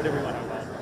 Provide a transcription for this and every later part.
whatever you want to talk about.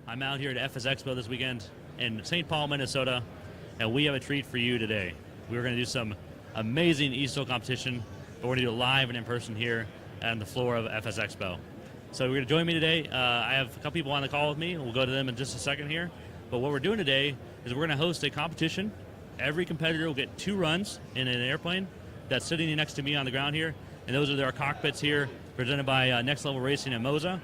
I'm out here at FlightSimExpo this weekend in St. Paul, Minnesota, and we have a treat for you today. We're going to do some amazing eSTOL competition, but we're going to do it live and in person here on the floor of FlightSimExpo. So we're going to join me today. I have a couple people on the call with me, and we'll go to them in just a second here. But what we're doing today is we're going to host a competition. Every competitor will get 2 runs in an airplane that's sitting next to me on the ground here. And those are our cockpits here, presented by Next Level Racing and MOZA,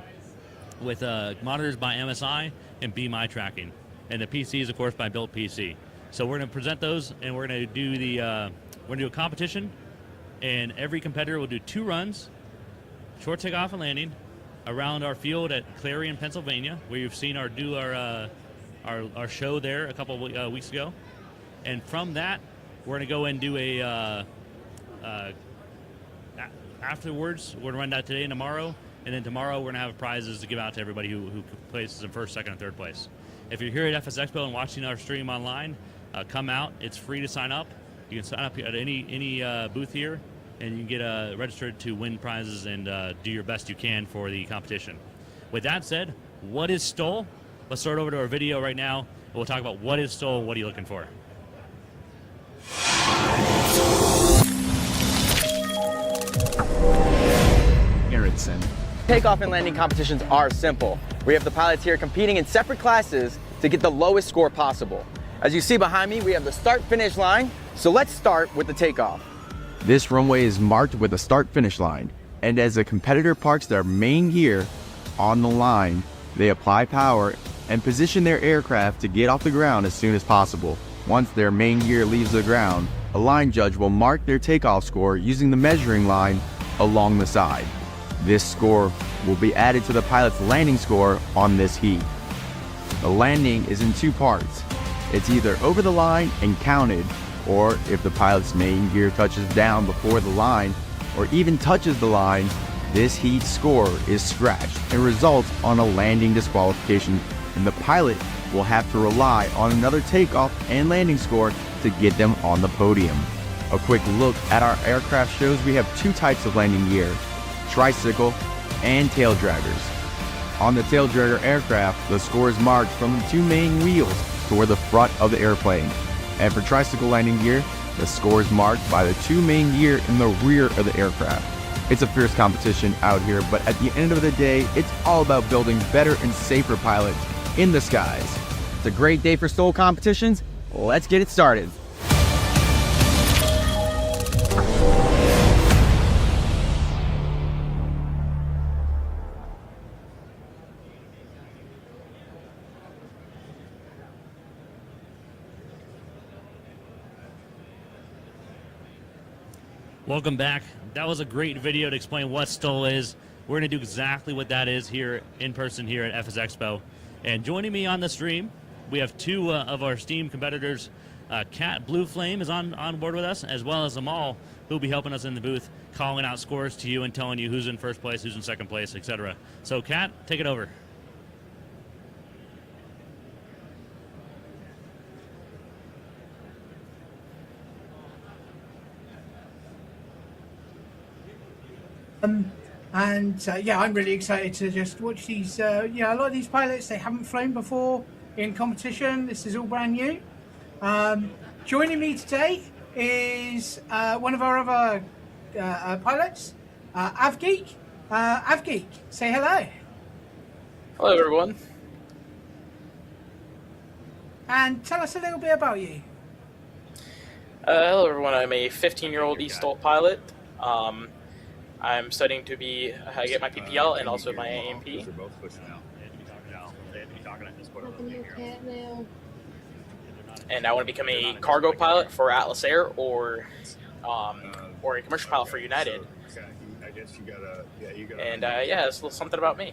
with monitors by MSI and Be My tracking. And the PCs, of course, by Built PC. So we're going to present those, and we're going to do a competition, and every competitor will do 2 runs, short takeoff and landing, around our field at Clarion, Pennsylvania, where you've seen our show there a couple of weeks ago. And from that, we're going to go and do afterwards, we're going to run that today and tomorrow, and then tomorrow we're going to have prizes to give out to everybody who places in first, second, and third place. If you're here at FS Expo and watching our stream online, come out. It's free to sign up. You can sign up at any booth here, and you can get registered to win prizes and do your best you can for the competition. With that said, what is STOL? Let's start over to our video right now. We'll talk about what is STOL, what are you looking for? Erickson. Takeoff and landing competitions are simple. We have the pilots here competing in separate classes to get the lowest score possible. As you see behind me, we have the start-finish line, so let's start with the takeoff. This runway is marked with a start-finish line, and as a competitor parks their main gear on the line, they apply power and position their aircraft to get off the ground as soon as possible. Once their main gear leaves the ground, a line judge will mark their takeoff score using the measuring line along the side. This score will be added to the pilot's landing score on this heat. The landing is in 2 parts. It's either over the line and counted, or if the pilot's main gear touches down before the line, or even touches the line, this heat score is scratched and results on a landing disqualification, and the pilot will have to rely on another takeoff and landing score to get them on the podium. A quick look at our aircraft shows we have 2 types of landing gear, tricycle and tail draggers. On the tail dragger aircraft, the score is marked from the 2 main wheels toward the front of the airplane. And for tricycle landing gear, the score is marked by the 2 main gear in the rear of the aircraft. It's a fierce competition out here, but at the end of the day, it's all about building better and safer pilots in the skies. It's a great day for STOL competitions. Let's get it started. Welcome back. That was a great video to explain what STOL is. We're going to do exactly what that is here in person here at FS Expo. And joining me on the stream, we have 2 of our esteemed competitors. Kat Blue Flame is on board with us, as well as Amal, who will be helping us in the booth, calling out scores to you and telling you who's in first place, who's in second place, etc. So Kat, take it over. Yeah, I'm really excited to just watch these. A lot of these pilots, they haven't flown before in competition. This is all brand new. Joining me today is one of our other pilots, Avgeek. Avgeek, say hello. Hello, everyone. And tell us a little bit about you. Hello, everyone. I'm a 15-year-old eSTOL pilot. I'm studying to get my PPL and also my AMP. And I want to become a cargo pilot for Atlas Air or a commercial pilot for United. I guess you gotta. And yeah, it's a little something about me.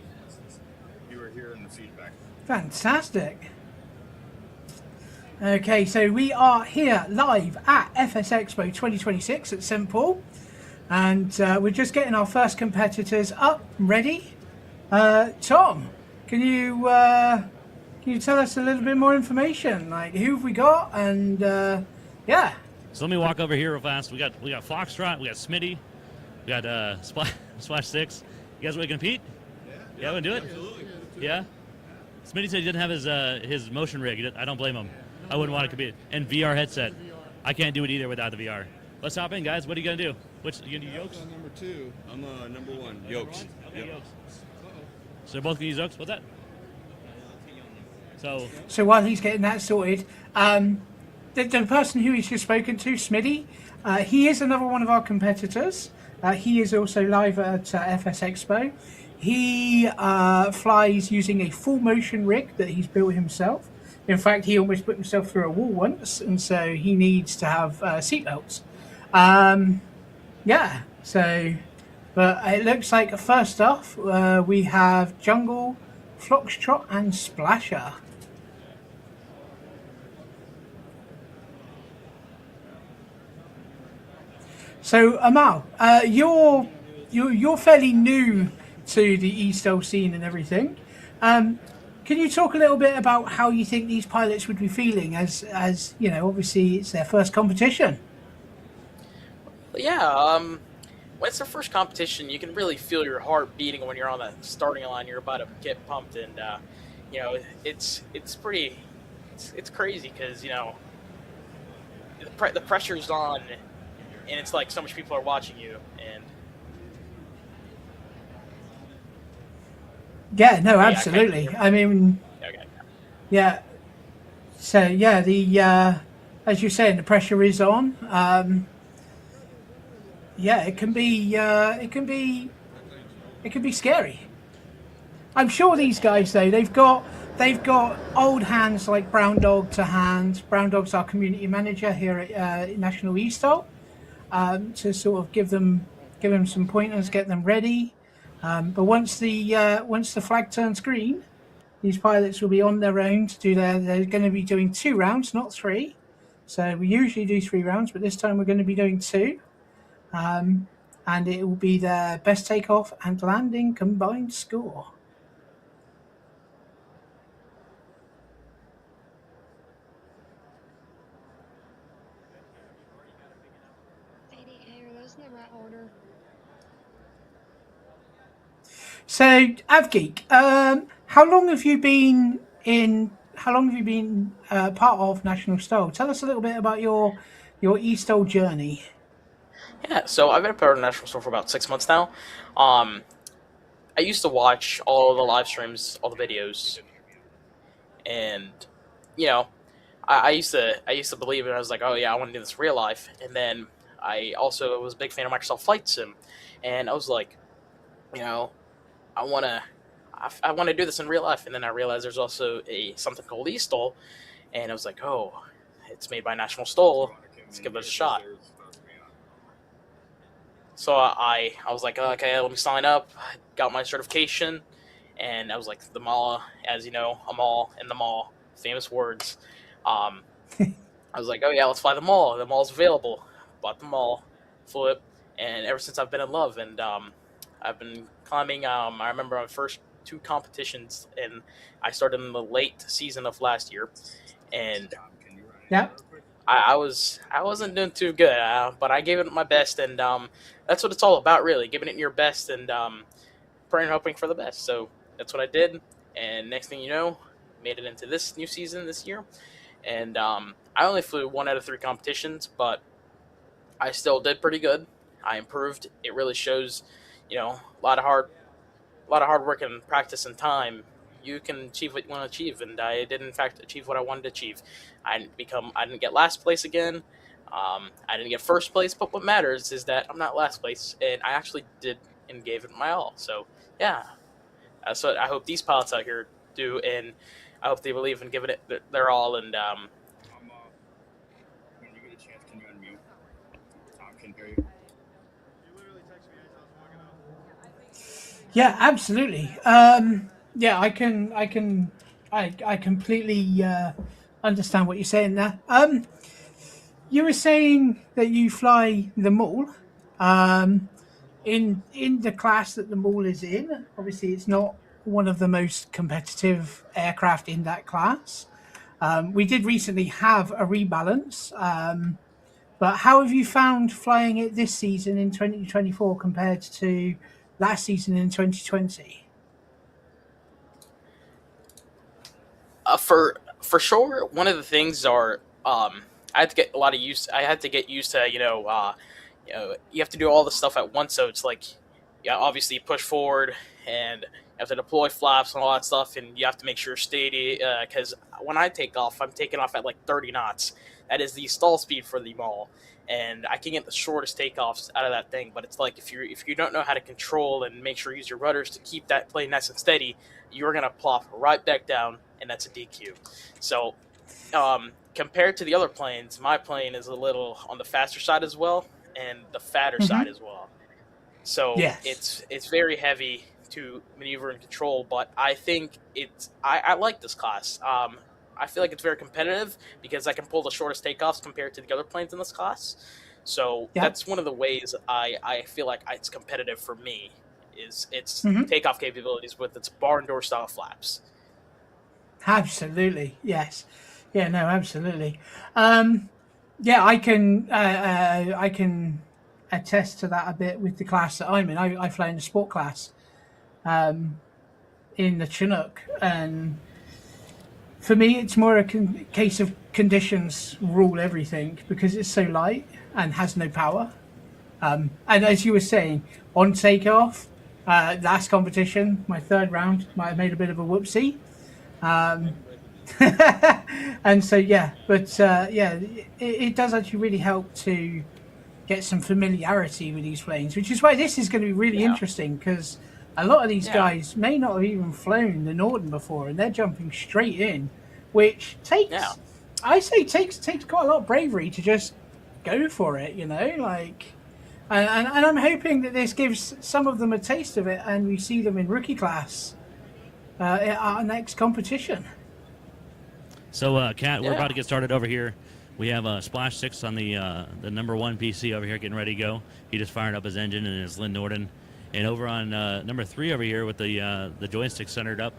You were hearing the feedback. Fantastic. Okay, so we are here live at FS Expo 2026 at St. Paul. And we're just getting our first competitors up, ready. Tom, can you tell us a little bit more information? Like, who have we got? And yeah. So let me walk over here real fast. We got Foxtrot, we got Smitty, we got Splash 6. You guys want to compete? Yeah, want to do it? Absolutely. Yeah. Smitty said he didn't have his motion rig. I don't blame him. I wouldn't want to compete. And VR headset. I can't do it either without the VR. Let's hop in, guys. What are you gonna do? You gonna do yokes? I'm number 2. I'm number 1. Yokes. Okay, yokes. So they're both gonna use yokes. What's that? So while he's getting that sorted, the person who he's just spoken to, Smitty, he is another one of our competitors. He is also live at FS Expo. He flies using a full motion rig that he's built himself. In fact, he almost put himself through a wall once, and so he needs to have seatbelts. Yeah, so, but it looks like first off, we have Jungle, Foxtrot, and Splasher. So Amal, you're fairly new to the eSTOL scene and everything. Can you talk a little bit about how you think these pilots would be feeling as you know, obviously it's their first competition? Yeah, when it's their first competition, you can really feel your heart beating when you're on the starting line. You're about to get pumped, and you know, it's pretty, it's crazy because you know the pressure's on, and it's like so much people are watching you, and Yeah, no, yeah, absolutely. I mean, okay. yeah. So yeah, the as you're saying, the pressure is on. Yeah, it can be scary. I'm sure these guys though, they've got old hands like Brown Dog to hand. Brown Dog's our community manager here at National STOL, to sort of give them some pointers, get them ready. But once the flag turns green, these pilots will be on their own to do they're going to be doing 2 rounds, not 3. So we usually do 3 rounds, but this time we're going to be doing 2. And it will be their best takeoff and landing combined score. Are those in the right order? So Avgeek, how long have you been part of National STOL? Tell us a little bit about your eSTOL journey. Yeah, so I've been a part of National STOL for about 6 months now. I used to watch all the live streams, all the videos, and you know, I used to believe it. I was like, oh yeah, I want to do this in real life. And then I also was a big fan of Microsoft Flight Sim, and I was like, you know, I want to do this in real life. And then I realized there's also something called eSTOL, and I was like, oh, it's made by National STOL. Let's give it a shot. So I was like, okay, let me sign up. Got my certification, and I was like, the mall, as you know, a mall in the mall, famous words. I was like, oh yeah, let's fly the mall. The mall's available. Bought the mall, flew it, and ever since I've been in love. And I've been climbing. I remember my first 2 competitions, and I started in the late season of last year, and Yeah. I wasn't doing too good, but I gave it my best, and that's what it's all about, really, giving it your best and praying and hoping for the best. So that's what I did, and next thing you know, made it into this new season this year, and I only flew 1 out of 3 competitions, but I still did pretty good. I improved. It really shows, you know, a lot of hard work and practice and time. You can achieve what you want to achieve, and I did in fact achieve what I wanted to achieve. I didn't get last place again. I didn't get first place, but what matters is that I'm not last place, and I actually did and gave it my all. So yeah, so I hope these pilots out here do, and I hope they believe in giving it their all. And when you get a chance, can you unmute? Tom can hear you. Yeah, absolutely. Yeah, I completely understand what you're saying there. You were saying that you fly the Maul, in the class that the Maul is in. Obviously, it's not one of the most competitive aircraft in that class. We did recently have a rebalance, but how have you found flying it this season in 2024 compared to last season in 2020? For sure, one of the things are I had to get a lot of use. I had to get used to you have to do all the stuff at once. So it's like, yeah, obviously you push forward and you have to deploy flaps and all that stuff, and you have to make sure you're steady. Because when I take off, I'm taking off at like 30 knots. That is the stall speed for the mall, and I can get the shortest takeoffs out of that thing. But it's like if you don't know how to control and make sure you use your rudders to keep that plane nice and steady, you're gonna plop right back down, and that's a DQ. So compared to the other planes, my plane is a little on the faster side as well, and the fatter side as well. So Yes. it's very heavy to maneuver and control, but I think I like this class. I feel like it's very competitive because I can pull the shortest takeoffs compared to the other planes in this class. So that's one of the ways I feel like it's competitive for me is its takeoff capabilities with its barn door style flaps. Absolutely, yes. Yeah, no, absolutely. Yeah, I can attest to that a bit with the class that I'm in. I fly in the sport class in the Chinook, and for me, it's more a case of conditions rule everything because it's so light and has no power. And as you were saying, on takeoff, last competition, my third round, might have made a bit of a whoopsie. And so, yeah, but yeah, it does actually really help to get some familiarity with these planes, which is why this is going to be really interesting because a lot of these guys may not have even flown the Norden before, and they're jumping straight in, which takes, I say, takes quite a lot of bravery to just go for it, you know, like, and I'm hoping that this gives some of them a taste of it, and we see them in rookie class at our next competition. So, Kat, we're about to get started over here. We have Splash 6 on the number 1 PC over here getting ready to go. He just fired up his engine and his Lynn Norden. And over on number 3 over here with the joystick centered up,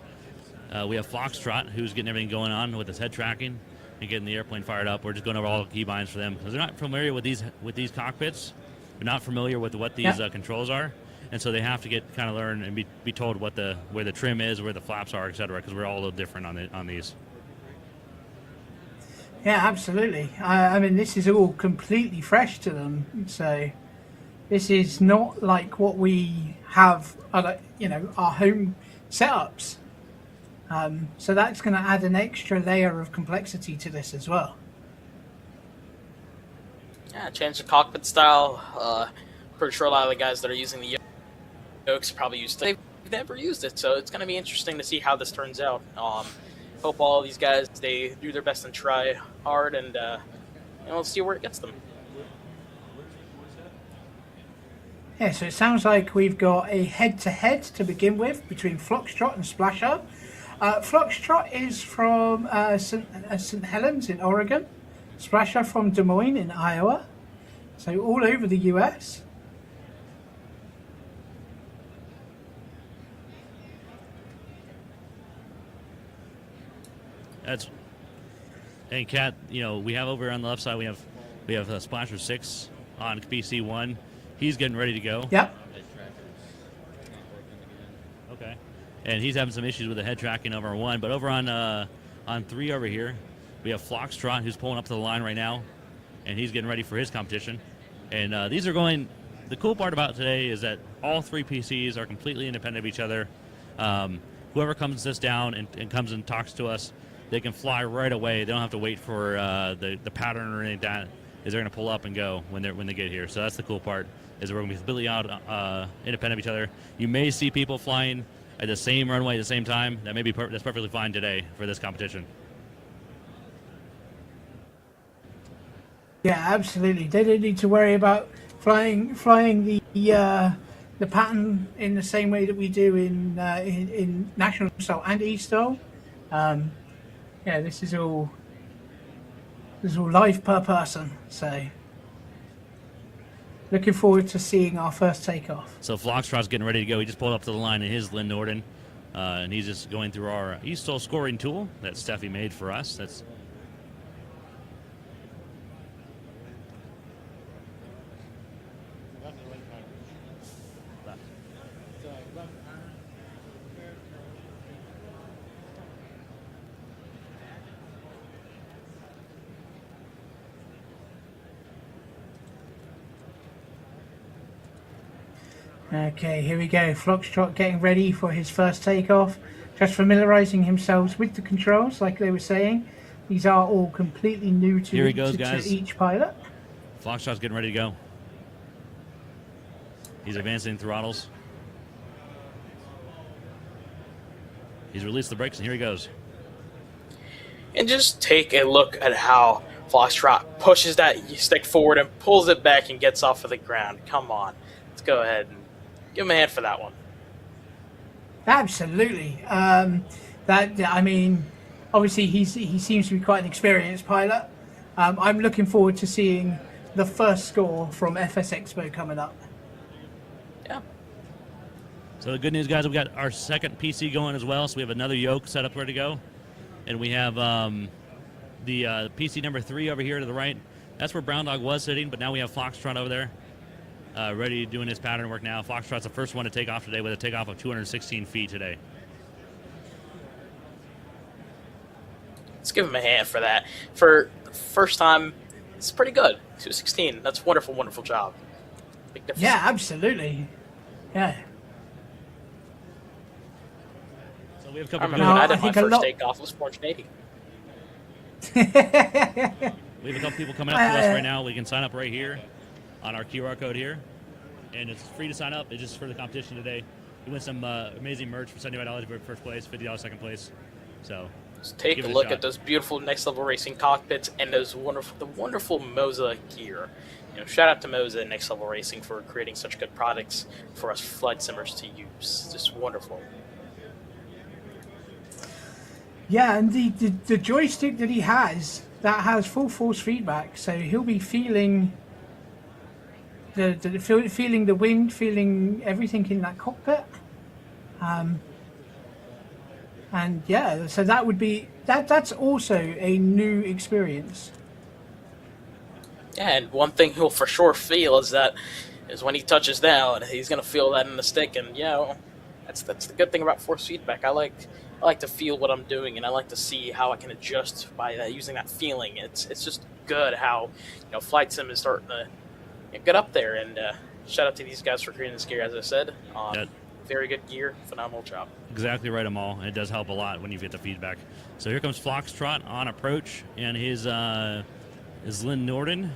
we have Foxtrot, who's getting everything going on with his head tracking and getting the airplane fired up. We're just going over all the keybinds for them because they're not familiar with these cockpits. They're not familiar with what these controls are, and so they have to get kind of learn and be told where the trim is, where the flaps are, etc. Because we're all a little different on these. Yeah, absolutely. I mean, this is all completely fresh to them. So this is not like what we have, you know, our home setups. So that's going to add an extra layer of complexity to this as well. Yeah, change the cockpit style. Pretty sure a lot of the guys that are using the yokes probably used it. They've never used it, so it's going to be interesting to see how this turns out. Hope all these guys, they do their best and try hard, and you know, see where it gets them. Yeah, so it sounds like we've got a head-to-head to begin with between Foxtrot and Splasher. Foxtrot is from St. Helens in Oregon. Splasher from Des Moines in Iowa. So all over the US. And Kat, you know, we have over on the left side, we have Splasher 6 on PC1. He's getting ready to go. Yep. Okay. And he's having some issues with the head tracking over 1, but over on 3 over here, we have Foxtrot, who's pulling up to the line right now, and he's getting ready for his competition. And these are going. The cool part about today is that all 3 PCs are completely independent of each other. Whoever comes and sits down and comes and talks to us, they can fly right away. They don't have to wait for the pattern or anything like that. Is they're going to pull up and go when they get here. So that's the cool part. Is we're going to be completely out independent of each other. You may see people flying at the same runway at the same time. That's perfectly fine today for this competition. Yeah, absolutely. They don't need to worry about flying the pattern in the same way that we do in National STOL and eSTOL. Yeah, this is all live per person. So looking forward to seeing our first takeoff. So Foxtrot's getting ready to go. He just pulled up to the line in his Lynn Norden, and he's just going through our eSTOL scoring tool that Steffi made for us. That's Okay, here we go. Foxtrot getting ready for his first takeoff. Just familiarizing himself with the controls, like they were saying. These are all completely new to, Here he goes, guys. to each pilot. Foxtrot's getting ready to go. He's advancing throttles. He's released the brakes, and here he goes. And just take a look at how Foxtrot pushes that stick forward and pulls it back and gets off of the ground. Come on. Let's go ahead and give him a hand for that one. Absolutely. Obviously he seems to be quite an experienced pilot. I'm looking forward to seeing the first score from FS Expo coming up. Yeah. So the good news, guys, we got our second PC going as well. So we have another yoke set up ready to go. And we have the PC number 3 over here to the right. That's where Brown Dog was sitting, but now we have Foxtrot over there ready doing his pattern work now. Foxtrot's the first one to take off today with a takeoff of 216 feet today. Let's give him a hand for that. For the first time, it's pretty good. 216. That's a wonderful, wonderful job. Big difference. Yeah, absolutely. Yeah. So we have a I couple remember when I did I my think a first lot- takeoff, it was 480. We have a couple people coming up to us right now. We can sign up right here on our QR code here. And it's free to sign up. It's just for the competition today. We win some amazing merch for $75 for first place, $50 second place. So Just take give a it look shot. at those beautiful next level racing cockpits and the wonderful MOZA gear. Shout out to MOZA and Next Level Racing for creating such good products for us flight simmers to use. Just wonderful. Yeah, and the joystick that he has, that has full force feedback, so he'll be feeling feeling the wind, feeling everything in that cockpit. And yeah, so that would be that's also a new experience. Yeah, and one thing he'll for sure feel is when he touches down, he's gonna feel that in the stick, and that's the good thing about force feedback. I like to feel what I'm doing, and I like to see how I can adjust by using that feeling. It's just good how flight sim is starting to get up there. And shout out to these guys for creating this gear, as I said. Very good gear, phenomenal job. exactly right, Amal. It does help a lot when you get the feedback. So here comes Foxtrot on approach, and his is Lynn Norden.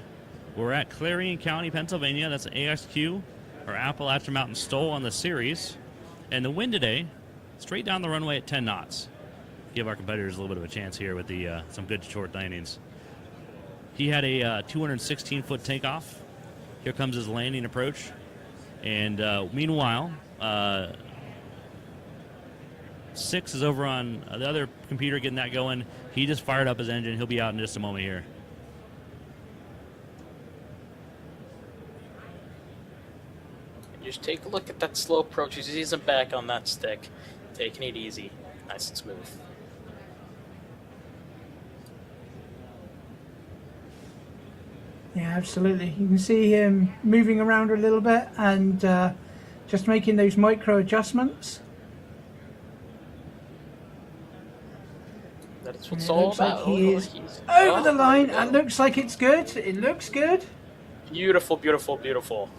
We're at Clarion County, Pennsylvania. That's AXQ, or Appalachian Mountain STOL on the series. And the wind today, straight down the runway at 10 knots. Give our competitors a little bit of a chance here with the some good short landings. He had a 216-foot takeoff. Here comes his landing approach. And meanwhile, 6 is over on the other computer getting that going. He just fired up his engine. He'll be out in just a moment here. Just take a look at that slow approach. He's easing back on that stick, taking it easy, nice and smooth. Yeah, absolutely. You can see him moving around a little bit and just making those micro adjustments. That's what it's It all looks like about. he is over the line. It looks like it's good. It looks good. Beautiful, beautiful, beautiful.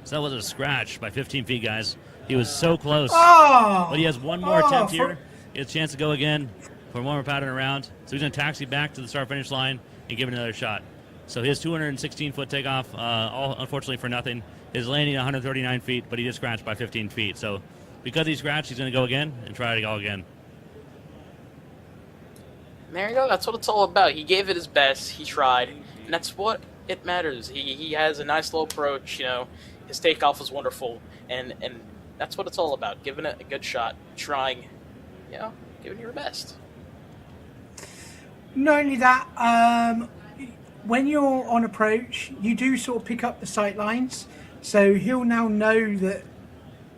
So that was a scratch by 15 feet, guys. He was so close. Oh! But he has one more Oh, attempt for- here. He has a chance to go again for one more pattern around. So he's going to taxi back to the start-finish line and give it another shot. So his 216-foot takeoff, all unfortunately for nothing. His landing 139 feet, but he just scratched by 15 feet. So because he scratched, he's going to go again and try to go again. There you go. That's what it's all about. He gave it his best. He tried, and that's what it matters. He has a nice low approach. His takeoff was wonderful, and that's what it's all about. Giving it a good shot, trying, giving your best. Not only that, when you're on approach, you do sort of pick up the sight lines. So he'll now know that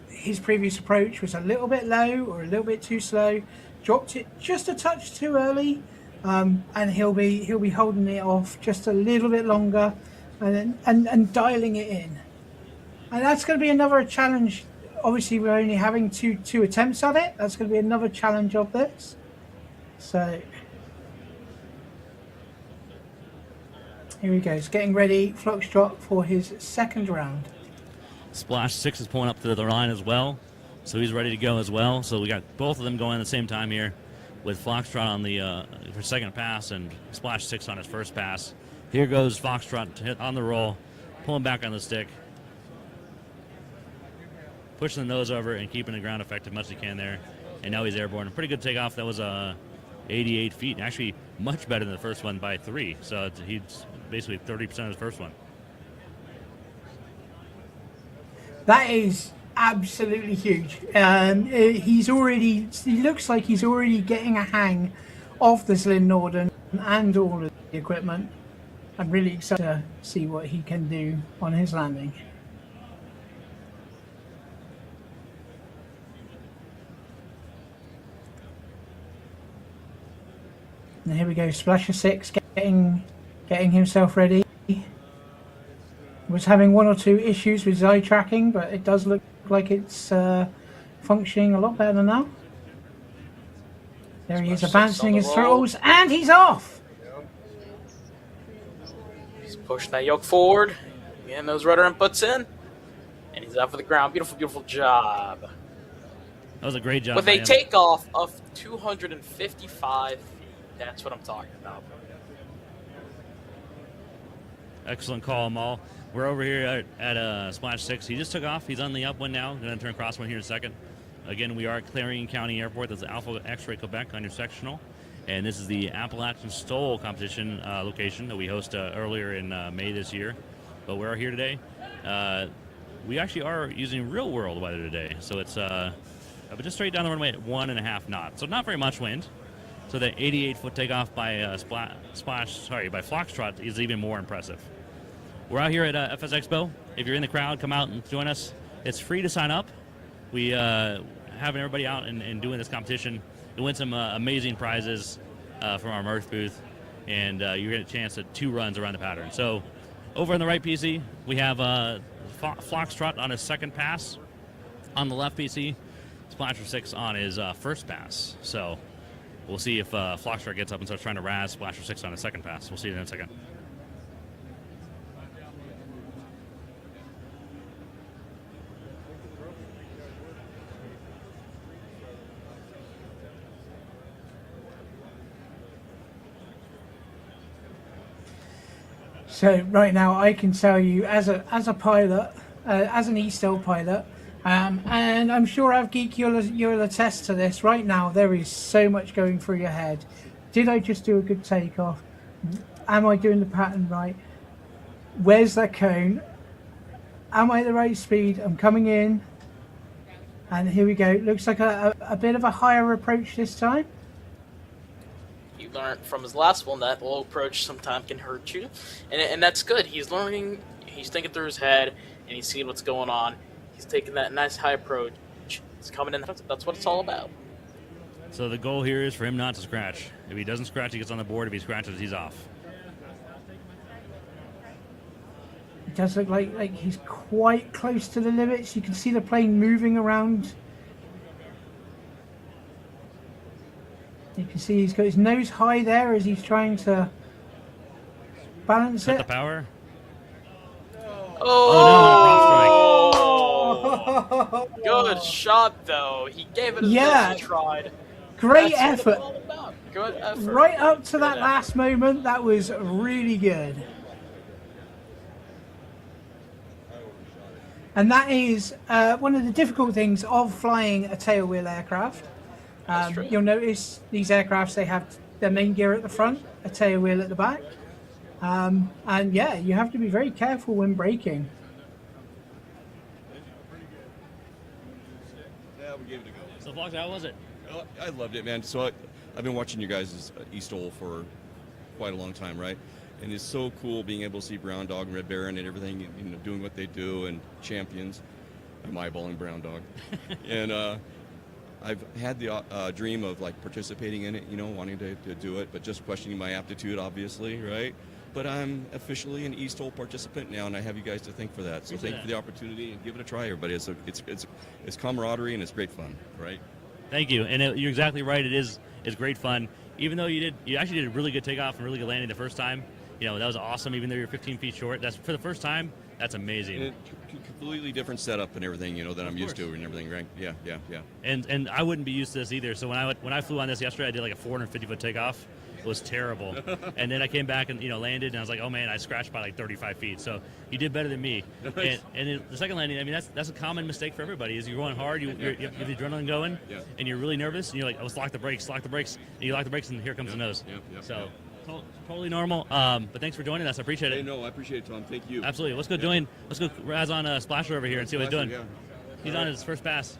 his previous approach was a little bit low or a little bit too slow, dropped it just a touch too early, and he'll be holding it off just a little bit longer, and dialing it in. And that's going to be another challenge. Obviously, we're only having two attempts at it. That's going to be another challenge of this. So here he goes, getting ready, Foxtrot, for his second round. Splash 6 is pulling up to the line as well. So he's ready to go as well. So we got both of them going at the same time here with Foxtrot on the for second pass and Splash 6 on his first pass. Here goes Foxtrot on the roll, pulling back on the stick, pushing the nose over and keeping the ground effective much as he can there. And now he's airborne. Pretty good takeoff. That was 88 feet. Actually, much better than the first one by 3. So he's basically 30% of his first one. That is absolutely huge. He looks like he's already getting a hang of the Slim Norden and all of the equipment. I'm really excited to see what he can do on his landing. And here we go, Splasher 6 getting himself ready. Was having 1 or 2 issues with his eye tracking, but it does look like it's functioning a lot better now. There he is, advancing his throttles, and he's off! He's pushing that yoke forward, getting those rudder inputs in, and he's out for the ground. Beautiful, beautiful job. That was a great job. With a takeoff of 255 feet. That's what I'm talking about. Excellent call, Maul. We're over here at Splash 6. He just took off. He's on the upwind now. Going to turn crosswind here in a second. Again, we are at Clarion County Airport. That's Alpha X-Ray Quebec on your sectional. And this is the Appalachian STOL competition location that we host earlier in May this year. But we're here today. We actually are using real world weather today. So it's just straight down the runway at 1.5 knots. So not very much wind. So the 88-foot takeoff by by Foxtrot is even more impressive. We're out here at FSExpo. If you're in the crowd, come out and join us. It's free to sign up. We having everybody out and doing this competition. You win some amazing prizes from our Mirth booth, and you get a chance at 2 runs around the pattern. So over on the right PC, we have Foxtrot on his second pass. On the left PC, Splasher 6 on his first pass. So we'll see if Foxtrot gets up and starts trying to razz Splasher 6 on his second pass. We'll see you in a second. So right now I can tell you as a pilot, as an eSTOL pilot, and I'm sure Avgeek you'll attest to this. Right now there is so much going through your head. Did I just do a good takeoff? Am I doing the pattern right? Where's that cone? Am I at the right speed? I'm coming in, and here we go. Looks like a bit of a higher approach this time. You learned from his last one that low approach sometimes can hurt you, and that's good. He's learning, he's thinking through his head, and he's seeing what's going on. He's taking that nice high approach. He's coming in. That's what it's all about. So the goal here is for him not to scratch. If he doesn't scratch, he gets on the board. If he scratches, he's off. It does look like he's quite close to the limits. You can see the plane moving around. You can see he's got his nose high there as he's trying to balance Cut it. the power. Oh, good shot though. He gave it as best he tried. Great That's effort. what it's all about. Good effort. Right up to Good that effort. last moment, that was really good. And that is one of the difficult things of flying a tailwheel aircraft. You'll notice these aircrafts, they have their main gear at the front, a tail wheel at the back. And yeah, you have to be very careful when braking. Yeah, we gave it a go. So, Fox, how was it? I loved it, man. So I've been watching you guys' eSTOL for quite a long time, right? And it's so cool being able to see Brown Dog and Red Baron and everything, you know, doing what they do, and champions. I'm eyeballing Brown Dog. And I've had the dream of like participating in it, you know, wanting to do it, but just questioning my aptitude, obviously, right? But I'm officially an eSTOL participant now, and I have you guys to thank for that. So thank you for the opportunity, and give it a try, everybody. It's camaraderie and it's great fun, right? Thank you, and you're exactly right. It's great fun. Even though you actually did a really good takeoff and really good landing the first time. You know, that was awesome. Even though you're 15 feet short, that's for the first time. That's amazing. And completely different setup and everything, you know, that I'm used to and everything, right? Yeah. And I wouldn't be used to this either. So when I flew on this yesterday, I did like a 450-foot takeoff, was terrible. And then I came back and landed, and I was like, oh man, I scratched by like 35 feet. So you did better than me. Nice. And then the second landing, I mean, that's a common mistake for everybody. Is you're going hard, you have the adrenaline going, and you're really nervous, and you're like, let's lock the brakes, and you lock the brakes, and here comes the nose. So totally normal. But thanks for joining us. I appreciate it. Hey, no, I appreciate it, Tom. Thank you. Absolutely. Let's go Raz on Splasher over here and see what he's doing. Yeah. He's on his first pass.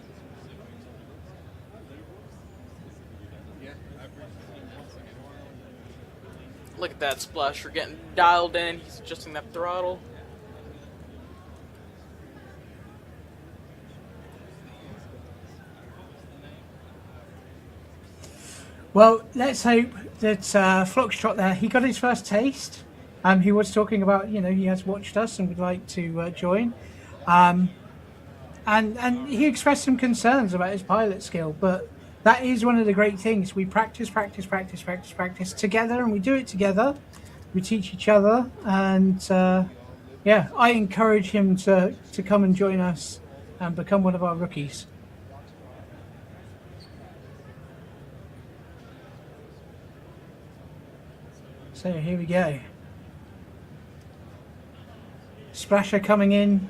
Look at that Splasher getting dialed in. He's adjusting that throttle. Well, let's hope that Foxtrot there, he got his first taste. He was talking about, he has watched us and would like to join. And he expressed some concerns about his pilot skill, but that is one of the great things. We practice together, and we do it together. We teach each other, and I encourage him to come and join us and become one of our rookies. So here we go. Splasher coming in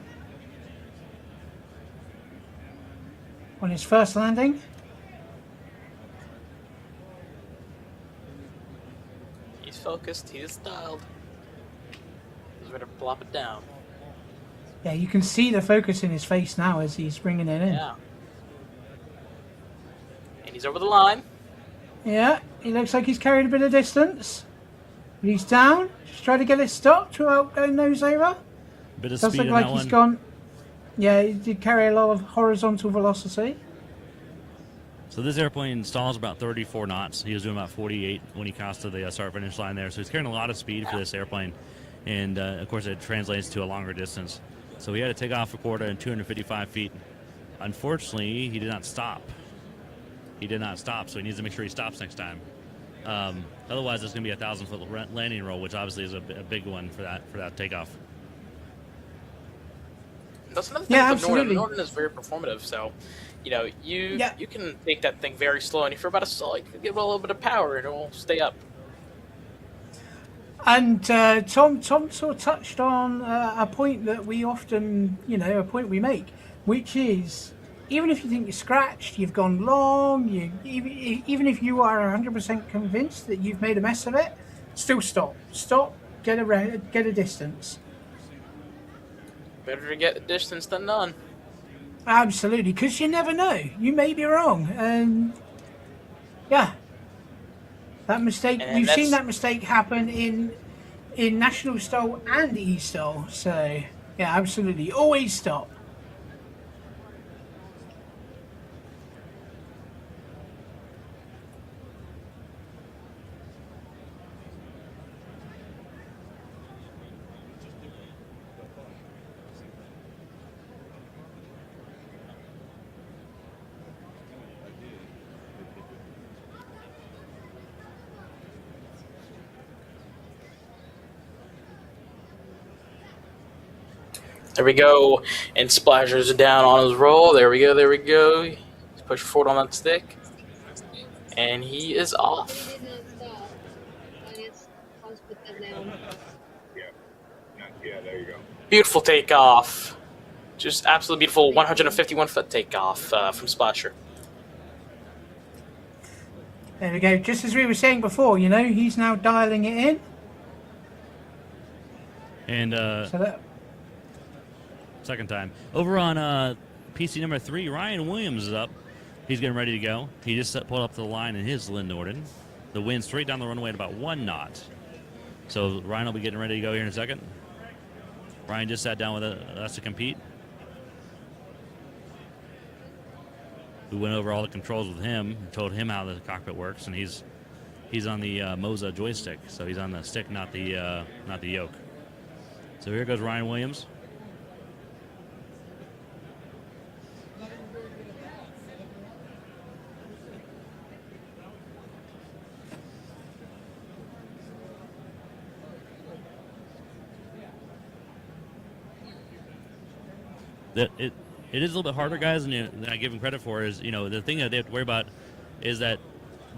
on his first landing. He's focused. He's dialed. He's ready to plop it down. Yeah, you can see the focus in his face now as he's bringing it in. Yeah. And he's over the line. Yeah, he looks like he's carried a bit of distance. But he's down. Just try to get it stopped without going nose over. Bit of Does speed look in like that he's one. gone. Yeah, he did carry a lot of horizontal velocity. So this airplane stalls about 34 knots. He was doing about 48 when he crossed to the start-finish line there. So he's carrying a lot of speed for this airplane. And, of course, it translates to a longer distance. So he had a takeoff for quarter and 255 feet. Unfortunately, he did not stop. So he needs to make sure he stops next time. Otherwise, it's going to be a 1,000-foot landing roll, which obviously is a big one for that takeoff. That's another thing Yeah, with the Norden. absolutely. Norden is very performative, so you can take that thing very slow, and if you're about to stall, you can give it a little bit of power, and it will stay up. And Tom sort of touched on a point that we often, a point we make, which is even if you think you're scratched, you've gone long, even if you are 100% convinced that you've made a mess of it, still stop, get a distance. Better to get a distance than none. Absolutely, because you never know. You may be wrong, and that mistake. And We've seen that's- that mistake happen in National STOL and eSTOL. So yeah, absolutely, always stop. There we go. And Splasher's down on his roll. There we go. He's pushing forward on that stick. And he is off. Yeah, there you go. Beautiful takeoff. Just absolutely beautiful 151-foot takeoff from Splasher. There we go. Just as we were saying before, he's now dialing it in. And So that. second time. Over on PC number 3, Ryan Williams is up. He's getting ready to go. He just pulled up to the line in his Lynn Norden. The wind straight down the runway at about 1 knot. So Ryan will be getting ready to go here in a second. Ryan just sat down with us to compete. We went over all the controls with him, told him how the cockpit works, and he's on the MOZA joystick, so he's on the stick, not the yoke. So here goes Ryan Williams. It is a little bit harder, guys, than I give them credit for. Is the thing that they have to worry about is that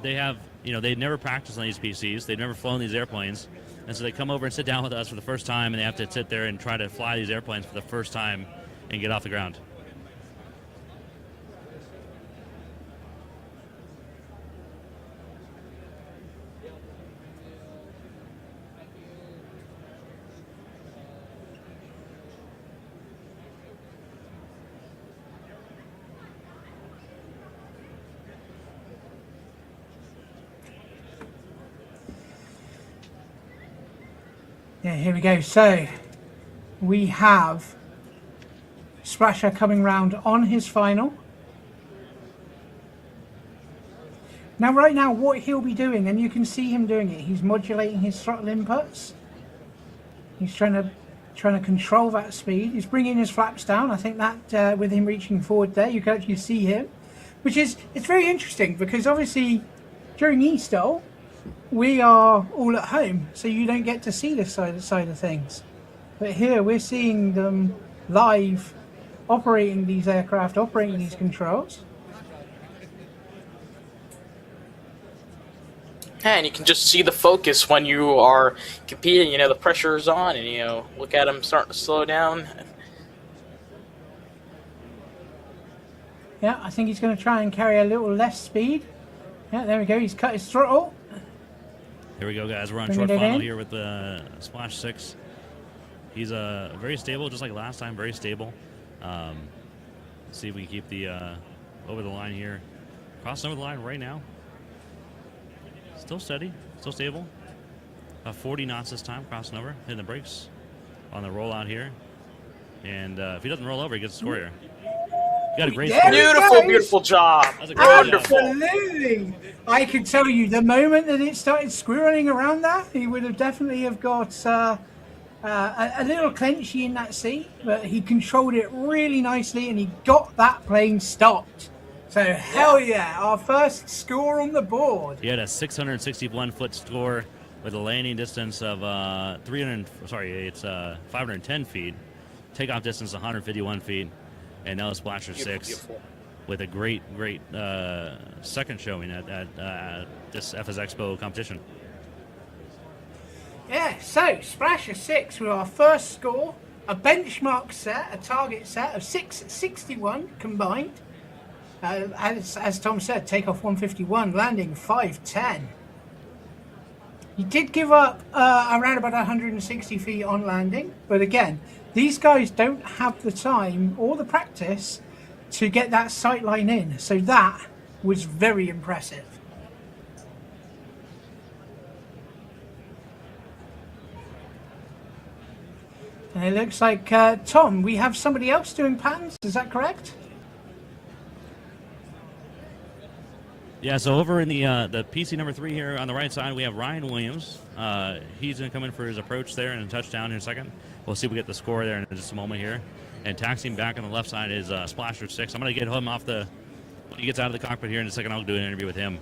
they have they'd never practiced on these PCs. They'd never flown these airplanes. And so they come over and sit down with us for the first time, and they have to sit there and try to fly these airplanes for the first time and get off the ground. Yeah, here we go. So we have Splasher coming round on his final. Now, right now, what he'll be doing, and you can see him doing it, he's modulating his throttle inputs. He's trying to control that speed. He's bringing his flaps down. I think that with him reaching forward there, you can actually see him, it's very interesting because obviously during eSTOL, we are all at home, so you don't get to see this side of things. But here we're seeing them live operating these aircraft, operating these controls. And you can just see the focus when you are competing. The pressure is on, and look at him starting to slow down. Yeah, I think he's going to try and carry a little less speed. Yeah, there we go. He's cut his throttle. Here we go, guys. We're on short final here with the Splash 6. He's very stable, just like last time, very stable. Let's see if we can keep the over the line here. Crossing over the line right now. Still steady, still stable. About 40 knots this time, crossing over, hitting the brakes on the rollout here. And if he doesn't roll over, he gets a score here. You got a great score. Beautiful job. That's a great Wonderful. Absolutely. I can tell you, the moment that it started squirreling around that, he would have definitely have got a little clenchy in that seat, but he controlled it really nicely and he got that plane stopped. So hell yeah, our first score on the board. He had a 661-foot score with a landing distance of 510 feet, takeoff distance 151 feet, and now Splasher 6 with a great second showing at this FlightSimExpo competition. Yeah, so Splasher 6 with our first score, a benchmark set, a target set of 661 combined. As Tom said, takeoff 151, landing 510. He did give up around about 160 feet on landing, but again, these guys don't have the time or the practice to get that sight line in, so that was very impressive. And it looks like, Tom, we have somebody else doing patterns, is that correct? Yeah, so over in the PC number 3 here on the right side, we have Ryan Williams. He's going to come in for his approach there and a touchdown in a second. We'll see if we get the score there in just a moment here. And taxiing back on the left side is Splasher 6. I'm going to get him off when he gets out of the cockpit here in a second. I'll do an interview with him.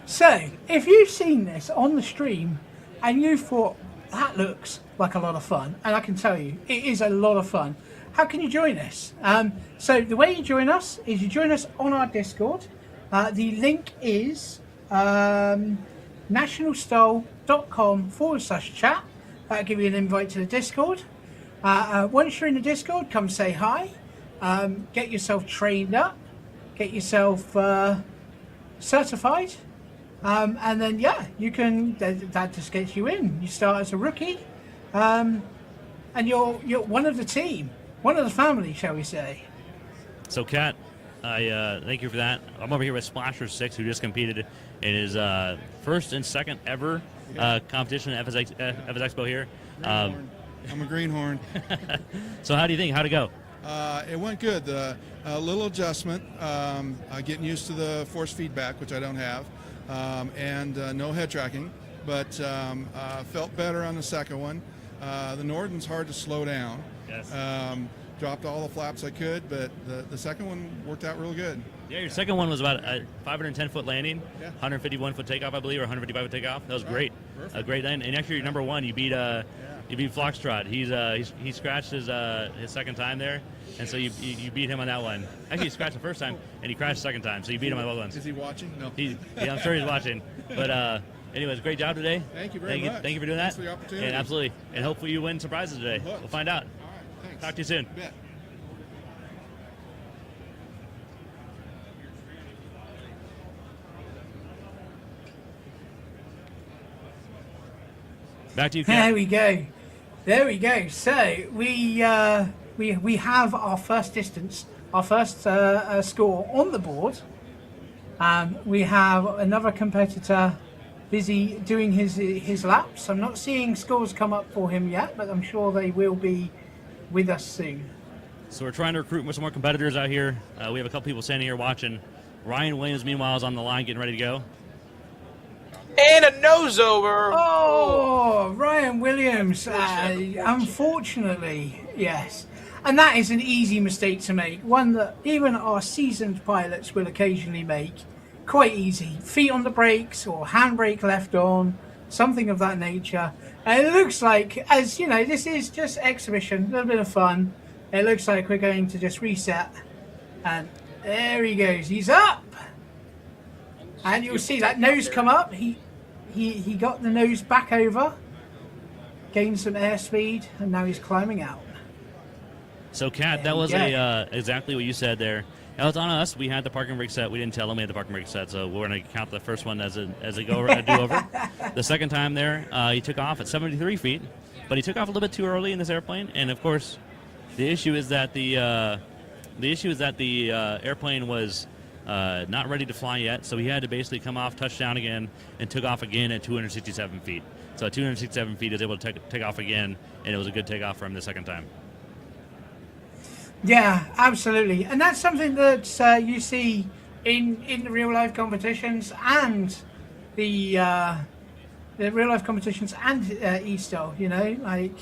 So, if you've seen this on the stream and you thought, that looks like a lot of fun, and I can tell you, it is a lot of fun, how can you join us? So, the way you join us is you join us on our Discord. The link is nationalstol.com/chat. That'll give you an invite to the Discord. Once you're in the Discord, come say hi. Get yourself trained up. Get yourself certified. And then, yeah, you can, that just gets you in. You start as a rookie, and you're one of the team, one of the family, shall we say. So, Kat, I thank you for that. I'm over here with Splasher 6, who just competed in his first and second ever competition at FlightSimExpo here. I'm a greenhorn. So how do you think? How'd it go? It went good. A little adjustment, getting used to the force feedback, which I don't have. And no head tracking, but felt better on the second one. The Norden's hard to slow down. Yes. Dropped all the flaps I could, but the second one worked out real good. Yeah, your second one was about a 510-foot landing, Yeah. 151-foot takeoff, I believe, or 155-foot takeoff. That was great. Perfect. A great land. And actually, your number one, you beat Flockstrot. He scratched his second time there, and so you beat him on that one. Actually, he scratched the first time, and he crashed the second time, so you beat him on both ones. Is he watching? No. I'm sure he's watching. But anyways, great job today. Thank you very much. Thank you for doing that. Thanks for the opportunity. And absolutely. And hopefully you win some prizes today. Hooked. We'll find out. All right, thanks. Talk to you soon. You bet. Back to you, Kat. There we go. So we have our first distance, our first score on the board. We have another competitor busy doing his laps. I'm not seeing scores come up for him yet, but I'm sure they will be with us soon. So we're trying to recruit some more competitors out here. We have a couple people standing here watching. Ryan Williams, meanwhile, is on the line getting ready to go. And a nose over. Oh, Ryan Williams. Unfortunately, yes. And that is an easy mistake to make. One that even our seasoned pilots will occasionally make. Quite easy. Feet on the brakes or handbrake left on, something of that nature. And it looks like, as you know, this is just exhibition, a little bit of fun. It looks like we're going to just reset. And there he goes. He's up. And you'll see that nose come up. He got the nose back over, gained some airspeed, and now he's climbing out. So, Kat, that was exactly what you said there. That was on us. We had the parking brake set. We didn't tell them we had the parking brake set, so we're going to count the first one as a do-over. The second time there, he took off at 73 feet, but he took off a little bit too early in this airplane. And of course, the issue is that the airplane was not ready to fly yet, so he had to basically come off, touch down again, and took off again at 267 feet. So at 267 feet, he was able to take off again, and it was a good takeoff for him the second time. Yeah, absolutely. And that's something that you see in the real-life competitions and the real-life competitions and eSTOL, you know, like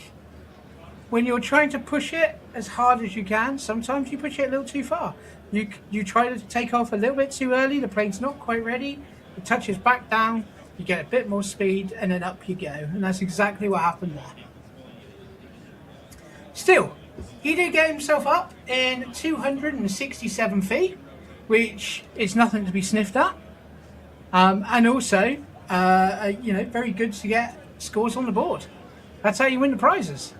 when you're trying to push it as hard as you can, sometimes you push it a little too far. You try to take off a little bit too early, the plane's not quite ready, it touches back down, you get a bit more speed, and then up you go. And that's exactly what happened there. Still, he did get himself up in 267 feet, which is nothing to be sniffed at. And also, you know, very good to get scores on the board. That's how you win the prizes.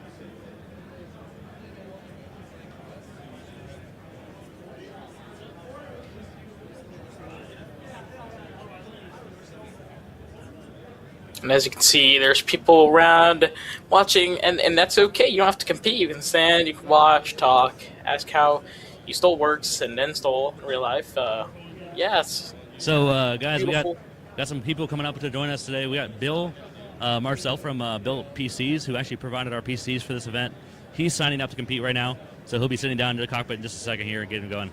And as you can see, there's people around watching, and that's okay. You don't have to compete. You can stand, you can watch, talk, ask how eSTOL works, and then STOL in real life. Yes. So, guys, Beautiful. we got some people coming up to join us today. We got Bill Marcel from Bill PCs, who actually provided our PCs for this event. He's signing up to compete right now, so he'll be sitting down in the cockpit in just a second here and getting going.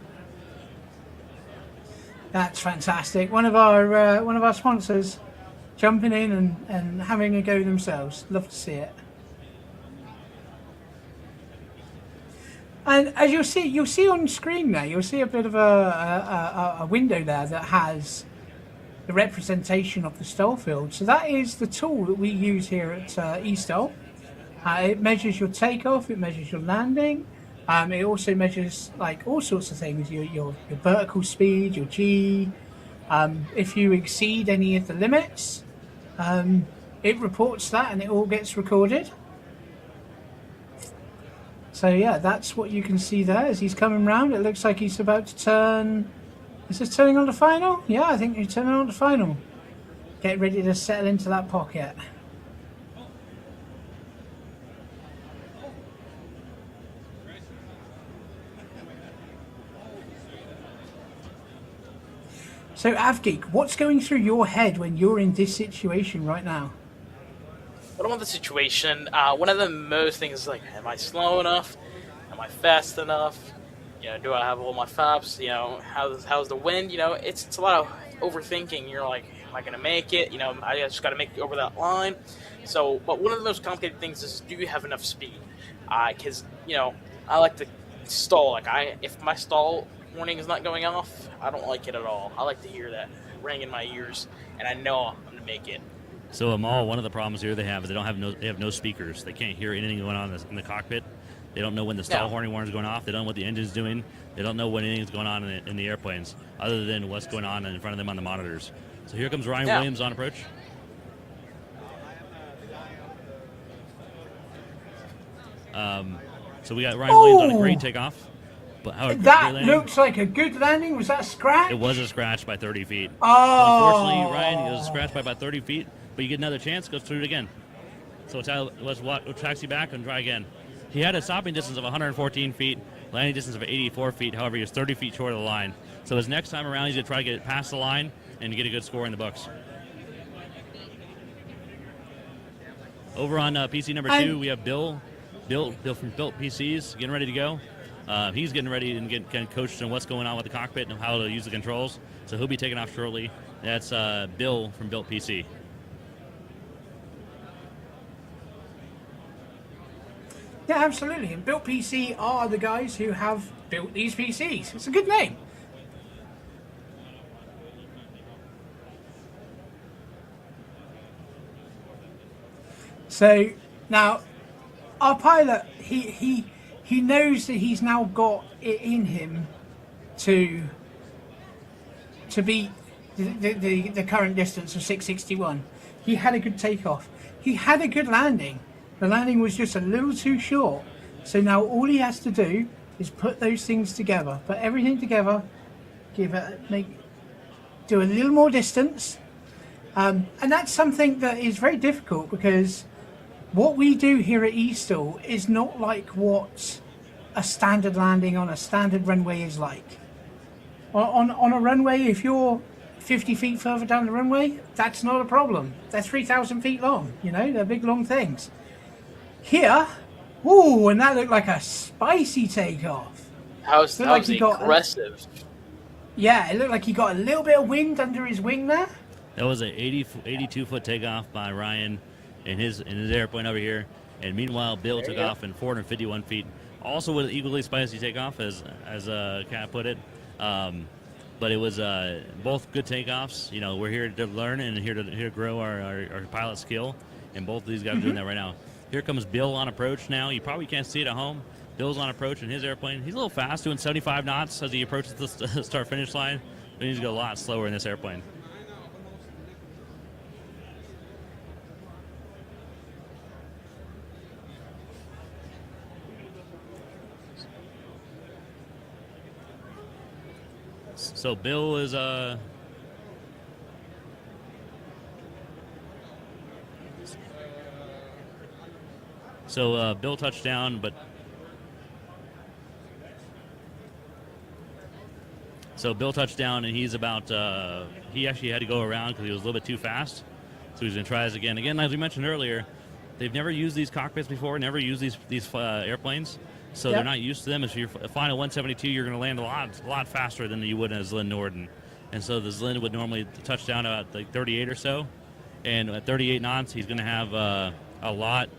That's fantastic. One of our sponsors jumping in and having a go themselves. Love to see it. And as you'll see on screen there, you'll see a bit of a window there that has the representation of the STOL field. So that is the tool that we use here at eSTOL. It measures your takeoff, it measures your landing. It also measures like all sorts of things, your vertical speed, your G. If you exceed any of the limits, it reports that and it all gets recorded. So yeah, that's what you can see there as he's coming round. It looks like he's about to turn. Is this turning on the final? Yeah, I think he's turning on the final. Get ready to settle into that pocket. So Avgeek, what's going through your head when you're in this situation right now? When I'm in the situation, one of the most things is like, am I slow enough? Am I fast enough? You know, do I have all my flaps? You know, how's the wind? You know, it's a lot of overthinking. You're like, am I gonna make it? You know, I just got to make it over that line. So, but one of the most complicated things is, do you have enough speed? Because you know, I like to stall. Like if my stall warning is not going off, I don't like it at all. I like to hear that ring in my ears, and I know I'm going to make it. So Amal, one of the problems here they have is they have no speakers. They can't hear anything going on in the cockpit. They don't know when the stall warning is going off. They don't know what the engine's doing. They don't know when anything's going on in the airplanes, other than what's going on in front of them on the monitors. So here comes Ryan Williams on approach. So we got Ryan Williams on a great takeoff. But however, that looks like a good landing. Was that a scratch? It was a scratch by 30 feet. Oh. Unfortunately, Ryan, it was a scratch by about 30 feet, but you get another chance, goes through it again. So we'll taxi back and try again. He had a stopping distance of 114 feet, landing distance of 84 feet. However, he was 30 feet short of the line. So his next time around, he's going to try to get it past the line and get a good score in the books. Over on PC number 2, we have Bill from Built PCs getting ready to go. He's getting ready and getting coached on what's going on with the cockpit and how to use the controls. So he'll be taking off shortly. That's Bill from Built PC. Yeah, absolutely. And Built PC are the guys who have built these PCs. It's a good name. So now, our pilot, he knows that he's now got it in him to beat the current distance of 661. He had a good takeoff. He had a good landing. The landing was just a little too short. So now all he has to do is put those things together, put everything together, do a little more distance, and that's something that is very difficult because what we do here at eSTOL is not like what a standard landing on a standard runway is like. On a runway, if you're 50 feet further down the runway, that's not a problem. They're 3,000 feet long, they're big long things. Here, ooh, and that looked like a spicy takeoff. That was aggressive. Yeah, it looked like he got a little bit of wind under his wing there. That was an 82-foot takeoff by Ryan in his airplane over here. And meanwhile, Bill took off in 451 feet. Also with an equally spicy takeoff, as Kat put it. But it was both good takeoffs. We're here to learn and here to grow our pilot skill. And both of these guys are doing that right now. Here comes Bill on approach now. You probably can't see it at home. Bill's on approach in his airplane. He's a little fast, doing 75 knots as he approaches the start-finish line. But he needs to go a lot slower in this airplane. So Bill is Bill touched down, but Bill touched down, and he's about he actually had to go around because he was a little bit too fast. So he's gonna try this again. Again, as we mentioned earlier, they've never used these cockpits before, never used these airplanes. So they're not used to them. If you're flying a 172, you're going to land a lot faster than you would in a Zlin Norden. And so the Zlin would normally touch down about like 38 or so. And at 38 knots, he's going to have a lot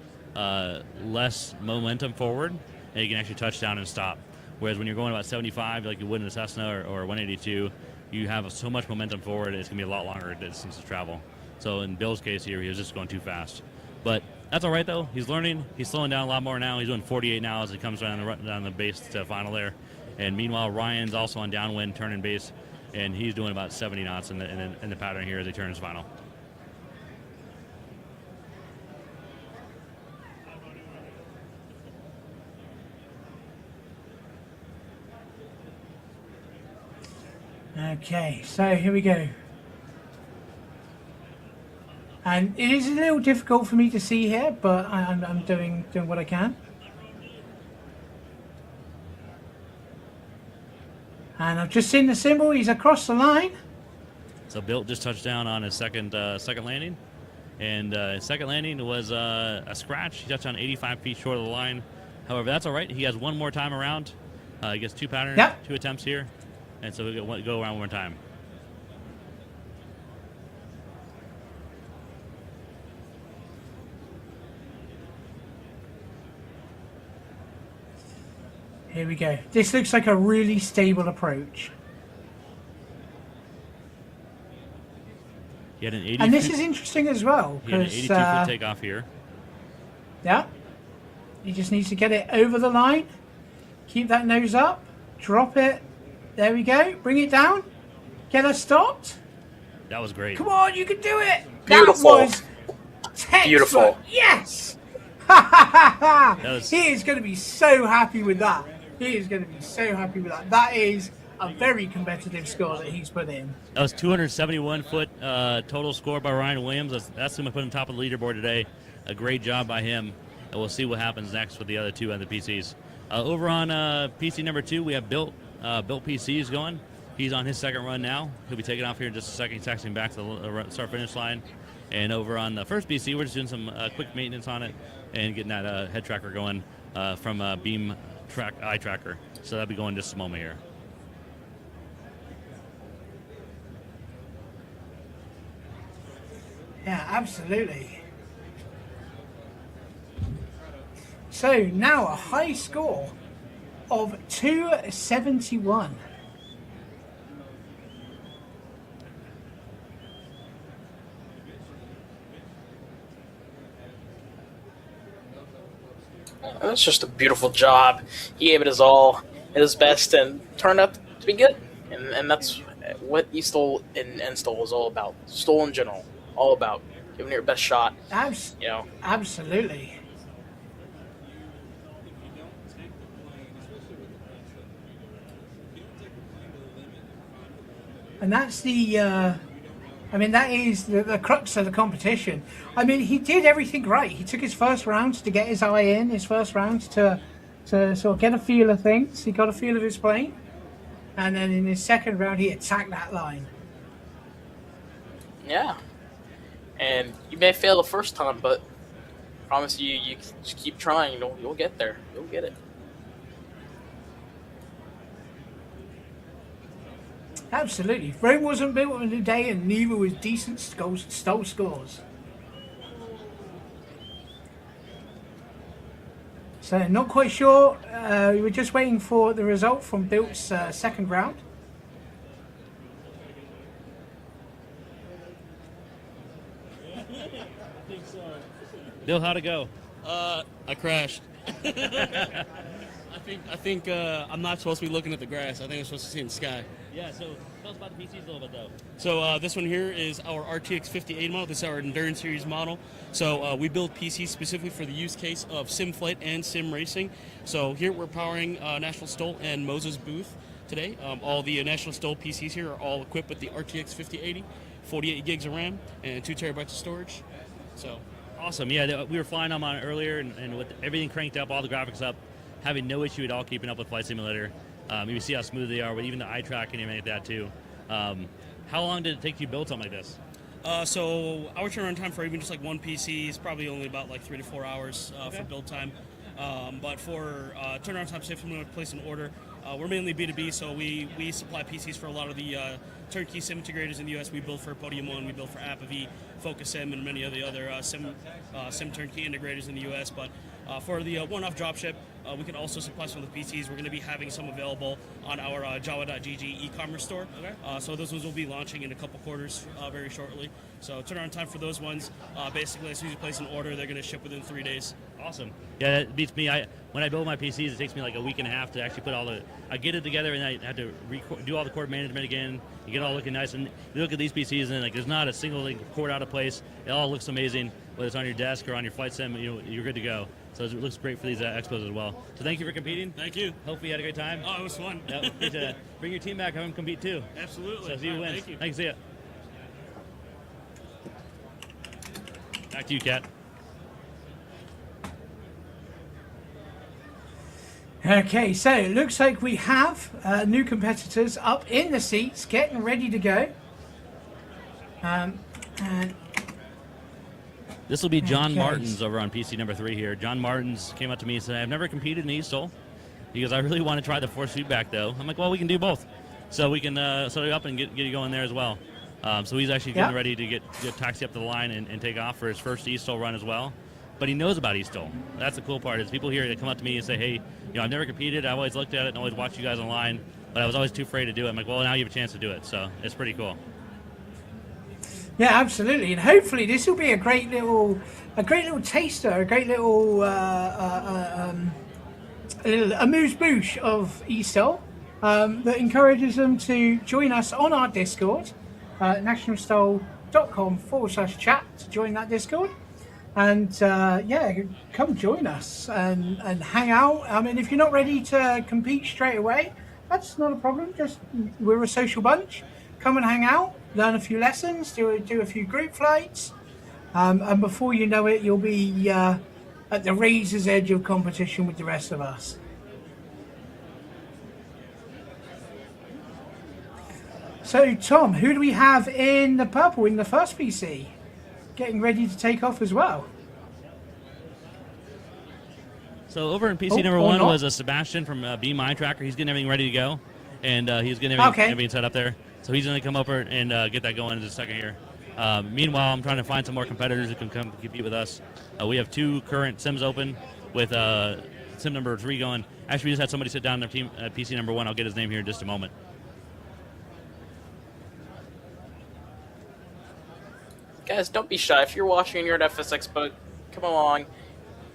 less momentum forward, and he can actually touch down and stop. Whereas when you're going about 75, like you would in a Cessna or 182, you have so much momentum forward, it's going to be a lot longer distance to travel. So in Bill's case here, he was just going too fast. But that's all right, though. He's learning. He's slowing down a lot more now. He's doing 48 now as he comes down the base to final there. And meanwhile, Ryan's also on downwind, turning base, and he's doing about 70 knots in the pattern here as he turns final. Okay, so here we go. And it is a little difficult for me to see here, but I'm doing what I can. And I've just seen the symbol. He's across the line. So Bill just touched down on his second landing. And his second landing was a scratch. He touched down 85 feet short of the line. However, that's all right. He has one more time around. He gets two attempts here. And so we'll go around one more time. Here we go. This looks like a really stable approach. He had an 80 And this is interesting as well. He had an 'cause, 82-foot takeoff here. Yeah. He just needs to get it over the line. Keep that nose up. Drop it. There we go. Bring it down. Get us stopped. That was great. Come on, you can do it. Beautiful. That was textbook. Beautiful. Yes. Ha ha ha ha. was- He is going to be so happy with that. He is going to be so happy with that. That is a very competitive score that he's put in. That was 271-foot total score by Ryan Williams. That's who I put on top of the leaderboard today. A great job by him. And we'll see what happens next with the other two on the PCs. Over on PC number 2, we have Built PCs going. He's on his second run now. He'll be taking off here in just a second. He's taxiing back to the start-finish line. And over on the first PC, we're just doing some quick maintenance on it and getting that head tracker going from Beam Eye Tracker. So that'll be going just a moment here. Yeah, absolutely. So now a high score of 271. That's just a beautiful job. He gave it his all, his best, and turned out to be good. And that's what eSTOL and NSTOL is all about. STOL in general, all about giving it your best shot. You know, Absolutely. And that's the, I mean, that is the crux of the competition. I mean, he did everything right. He took his first round to get his eye in, his first round to sort of get a feel of things. He got a feel of his plane. And then in his second round, he attacked that line. yeah. And you may fail the first time, but I promise you, you just keep trying. You'll get there. You'll get it. Absolutely. Rome wasn't built in a day, and neither was decent STOL scores. So not quite sure. We were just waiting for the result from Built's second round. Bill, how'd it go? I crashed. I think I'm not supposed to be looking at the grass. I think I'm supposed to see in the sky. Yeah, so tell us about the PCs a little bit, though. So this one here is our RTX 5080 model. This is our Endurance Series model. So we build PCs specifically for the use case of sim flight and sim racing. So here we're powering National STOL and MOZA's booth today. All the National STOL PCs here are all equipped with the RTX 5080, 48 gigs of RAM, and 2 terabytes of storage. So Awesome. Yeah, we were flying them on it earlier, and with everything cranked up, all the graphics up, having no issue at all keeping up with Flight Simulator. You see how smooth they are with even the eye tracking and everything like that too. How long did it take you to build something like this? So our turnaround time for even just like one PC is probably only about like 3 to 4 hours for build time. But for turnaround time, say if we want to place an order, we're mainly B2B, so we supply PCs for a lot of the turnkey sim integrators in the U.S. We build for Podium One, we build for AppAV, Focus Sim, and many of the other sim turnkey integrators in the U.S. But for the one-off dropship, we can also supply some of the PCs. We're going to be having some available on our Java.gg e-commerce store. Okay. So those ones will be launching in a couple quarters very shortly. So turnaround time for those ones, basically as soon as you place an order, they're going to ship within 3 days. Awesome. Yeah, that beats me. When I build my PCs, it takes me like a week and a half to actually put all the. I get it together, and I have to do all the cord management again. You get it all looking nice, and you look at these PCs, and like there's not a single cord out of place. It all looks amazing, whether it's on your desk or on your flight sim. You're good to go. So it looks great for these expos as well. So thank you for competing. Thank you. Hopefully you had a great time. Oh, it was fun. Yep. Bring your team back, have them compete too. Absolutely. So see who wins. Thank you. Thanks. See ya. Back to you, Kat. Okay, so it looks like we have new competitors up in the seats, getting ready to go. And This will be John Okay. Martins over on PC number 3 here. John Martins came up to me and said, I've never competed in eSTOL because I really want to try the force feedback though. I'm like, well, we can do both. So we can set it up and get you going there as well. So he's actually getting ready to get taxi up to the line and take off for his first eSTOL run as well. but he knows about eSTOL. That's the cool part is people here that come up to me and say, hey, I've never competed. I've always looked at it and always watched you guys online, but I was always too afraid to do it. I'm like, well, now you have a chance to do it. So it's pretty cool. Yeah, absolutely, and hopefully this will be a great little taster, a great little amuse-bouche of eSTOL that encourages them to join us on our Discord, nationalstol.com/chat to join that Discord, and come join us and hang out. I mean, if you're not ready to compete straight away, that's not a problem. We're a social bunch. Come and hang out, learn a few lessons, do a few group flights, and before you know it, you'll be at the razor's edge of competition with the rest of us. So, Tom, who do we have in the purple in the first PC? Getting ready to take off as well. So over in PC number one was Sebastian from Be My Tracker. He's getting everything ready to go, and he's getting everything set up there. So he's going to come over and get that going in just a second here. Meanwhile, I'm trying to find some more competitors who can come compete with us. We have 2 current sims open with sim number 3 going. Actually, we just had somebody sit down in their team PC number 1. I'll get his name here in just a moment. Guys, don't be shy. If you're watching and you're at FS Expo, come along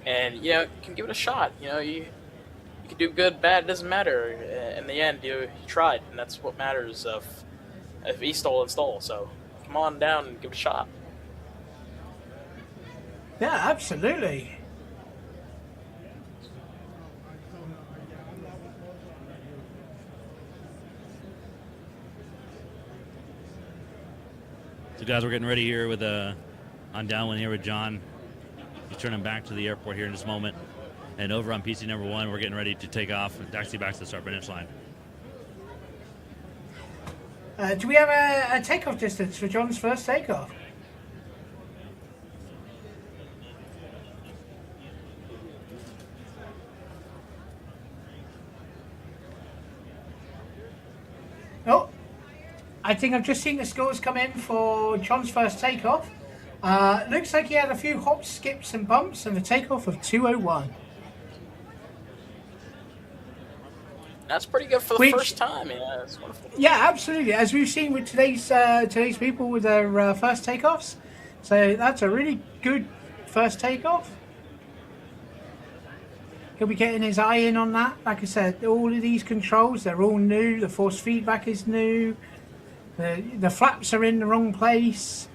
and you can give it a shot. You can do good, bad, it doesn't matter. In the end, you tried, and that's what matters of eSTOL and STOL. So come on down and give it a shot. Yeah, absolutely. So guys, we're getting ready here with on downwind here with John. He's turning back to the airport here in just a moment. And over on PC number 1, we're getting ready to take off and taxi back to the start finish line. Do we have a takeoff distance for John's first takeoff? Oh, I think I've just seen the scores come in for John's first takeoff. Looks like he had a few hops, skips and bumps and a takeoff of 2:01. That's pretty good for the first time. Yeah, that's wonderful. Yeah, absolutely. As we've seen with today's people with their first takeoffs, so that's a really good first takeoff. He'll be getting his eye in on that. Like I said, all of these controls, they're all new. The force feedback is new. The flaps are in the wrong place.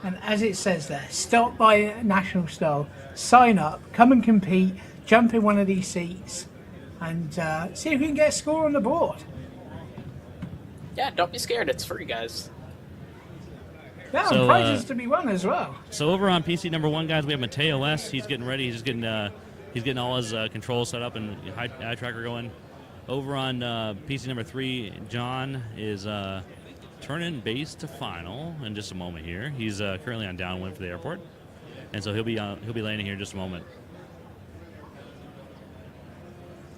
And as it says there, stop by National STOL, sign up, come and compete, jump in one of these seats, and see if you can get a score on the board. Yeah, don't be scared. It's free, guys. Yeah, and prizes to be won as well. So over on PC number 1, guys, we have Mateo S. He's getting ready. He's getting all his controls set up and eye tracker going. Over on PC number 3, John is turning base to final in just a moment here. He's currently on downwind for the airport, and so he'll be landing here in just a moment.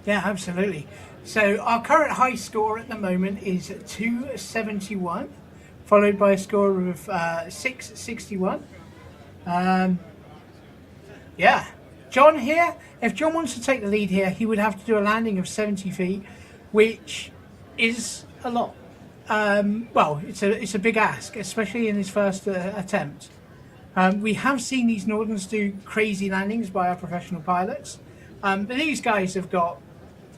Yeah, absolutely. So our current high score at the moment is 271, followed by a score of 661. Yeah, John here. If John wants to take the lead here, he would have to do a landing of 70 feet, which is a lot. Well, it's a big ask, especially in his first attempt. We have seen these Nordens do crazy landings by our professional pilots, but these guys have got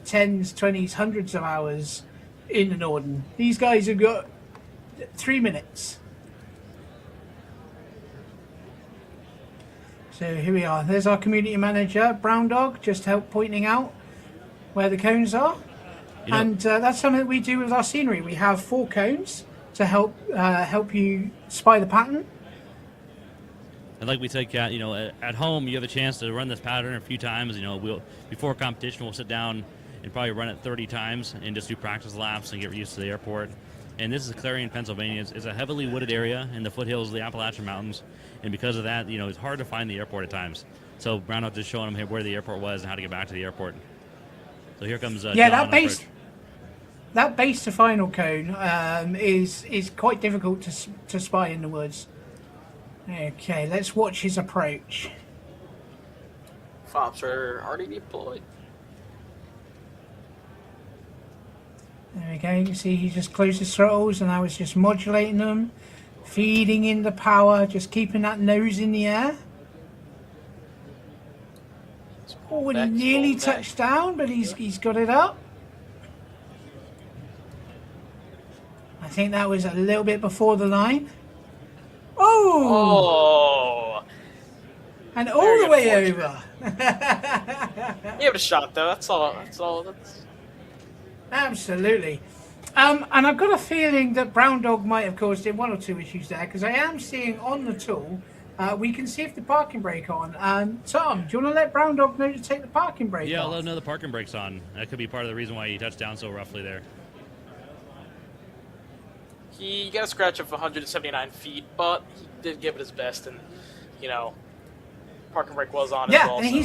10s, 20s, hundreds of hours in the Norden. These guys have got 3 minutes. So here we are. There's our community manager, Brown Dog, just pointing out where the cones are. And that's something that we do with our scenery. We have 4 cones to help you spy the pattern. And like we said, Kat, at home you have a chance to run this pattern a few times. Before competition, we'll sit down and probably run it 30 times and just do practice laps and get used to the airport. And this is Clarion, Pennsylvania. It's a heavily wooded area in the foothills of the Appalachian Mountains, and because of that, it's hard to find the airport at times. So Brown Dog just showing him where the airport was and how to get back to the airport. So here comes yeah, John that base to final cone is quite difficult to spy in the woods. Okay, let's watch his approach. Fops are already deployed. There we go, you can see he just closed his throttles and I was just modulating them, feeding in the power, just keeping that nose in the air. Oh, and he nearly touched down, but he's got it up. I think that was a little bit before the line. Oh! And all the way over. You have a shot though. That's all. Absolutely. And I've got a feeling that Brown Dog might have caused him one or two issues there, because I am seeing on the tool, we can see if the parking brake on. Tom, do you want to let Brown Dog know to take the parking brake off? Yeah, I'll let him know the parking brake's on. That could be part of the reason why he touched down so roughly there. He got a scratch of 179 feet, but he did give it his best, and parking brake was on as well. Yeah, and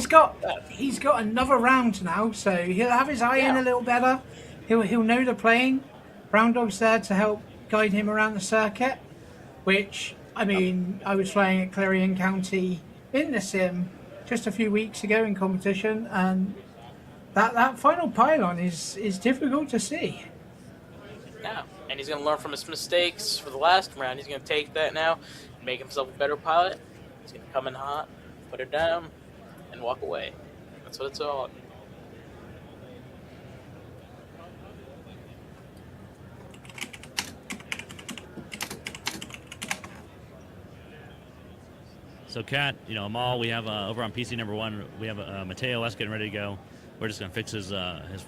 he's got another round now, so he'll have his eye in a little better. He'll know the plane. Brown Dog's there to help guide him around the circuit, which, I mean, I was flying at Clarion County in the sim just a few weeks ago in competition, and that final pylon is difficult to see. Yeah, and he's going to learn from his mistakes for the last round. He's going to take that now, make himself a better pilot. He's going to come in hot, put it down, and walk away. That's what it's all about. So Kat, Amal, we have over on PC number 1, we have Mateo S getting ready to go. We're just going to fix his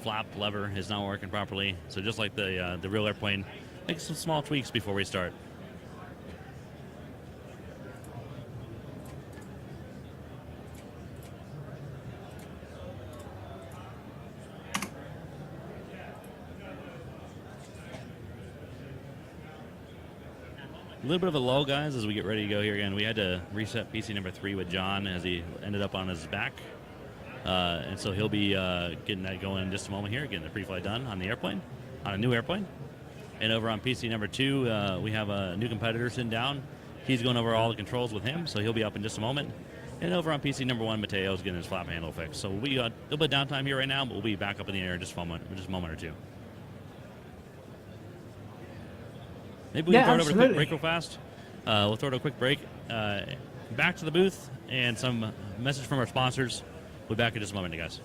flap lever is not working properly. So just like the real airplane, make some small tweaks before we start. A little bit of a lull, guys, as we get ready to go here again. We had to reset PC number 3 with John as he ended up on his back. And so he'll be getting that going in just a moment here, getting the pre-flight done on the airplane, on a new airplane. And over on PC number 2, we have a new competitor sitting down. He's going over all the controls with him, so he'll be up in just a moment. And over on PC number 1, Mateo's getting his flap handle fixed. So we got a little bit of downtime here right now, but we'll be back up in the air in just a moment or two. Maybe we can throw it over to a quick break real fast. We'll throw it a quick break. Back to the booth and some message from our sponsors. We'll be back in just a moment, guys.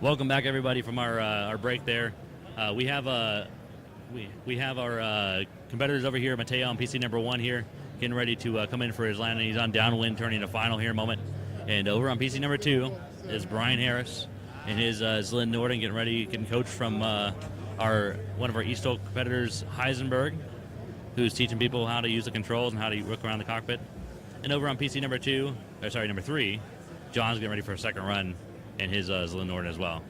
Welcome back, everybody, from our break there. We have our competitors over here. Mateo on PC number 1 here, getting ready to come in for his landing. He's on downwind, turning to final here in a moment. And over on PC number 2 is Brian Harris and his Lynn Norden, getting coached from one of our eSTOL competitors, Heisenberg, who's teaching people how to use the controls and how to work around the cockpit. And over on PC number 3, John's getting ready for a second run and his Lynn Norden as well.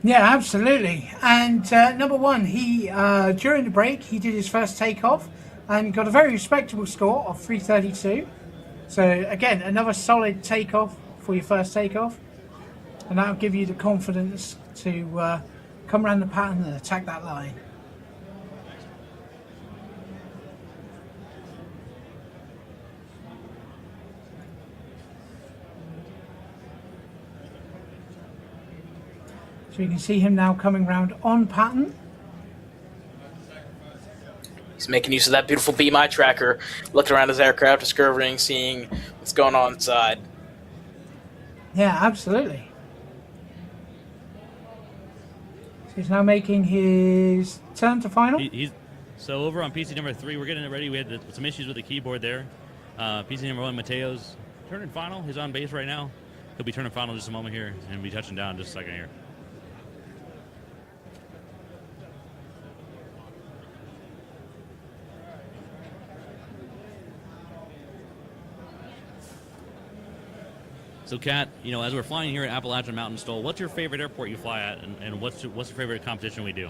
Yeah, absolutely. And number 1, he during the break he did his first takeoff and got a very respectable score of 332. So again, another solid takeoff for your first takeoff, and that'll give you the confidence to come around the pattern and attack that line. So you can see him now coming round on pattern. He's making use of that beautiful BMI tracker, looking around his aircraft, discovering, seeing what's going on inside. Yeah, absolutely. So he's now making his turn to final. So over on PC number 3, we're getting it ready. We had some issues with the keyboard there. PC number 1, Mateo's turning final. He's on base right now. He'll be turning final in just a moment here and be touching down in just a second here. So, Kat, as we're flying here at Appalachian Mountain STOL, what's your favorite airport you fly at, and what's your favorite competition we do?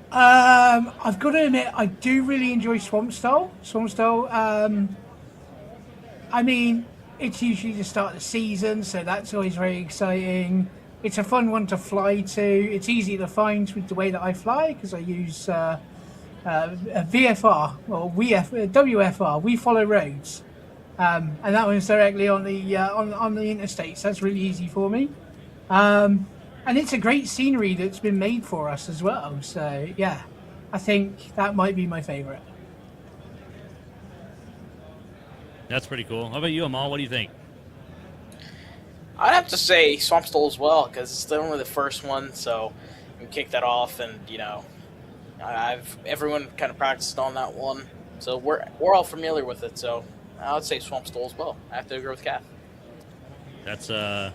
I've got to admit, I do really enjoy Swamp STOL. I mean, it's usually the start of the season, so that's always very exciting. It's a fun one to fly to. It's easy to find with the way that I fly because I use a VFR or WFR. We follow roads. And that one's directly on the interstates. That's really easy for me. And it's a great scenery that's been made for us as well. So yeah, I think that might be my favorite. That's pretty cool. How about you, Amal? What do you think? I'd have to say Swamp STOL as well, because it's only the first one, so we kick that off, and everyone kind of practiced on that one, so we're all familiar with it. So I would say Swamp STOL as well. I have to agree with Kath. That's awesome.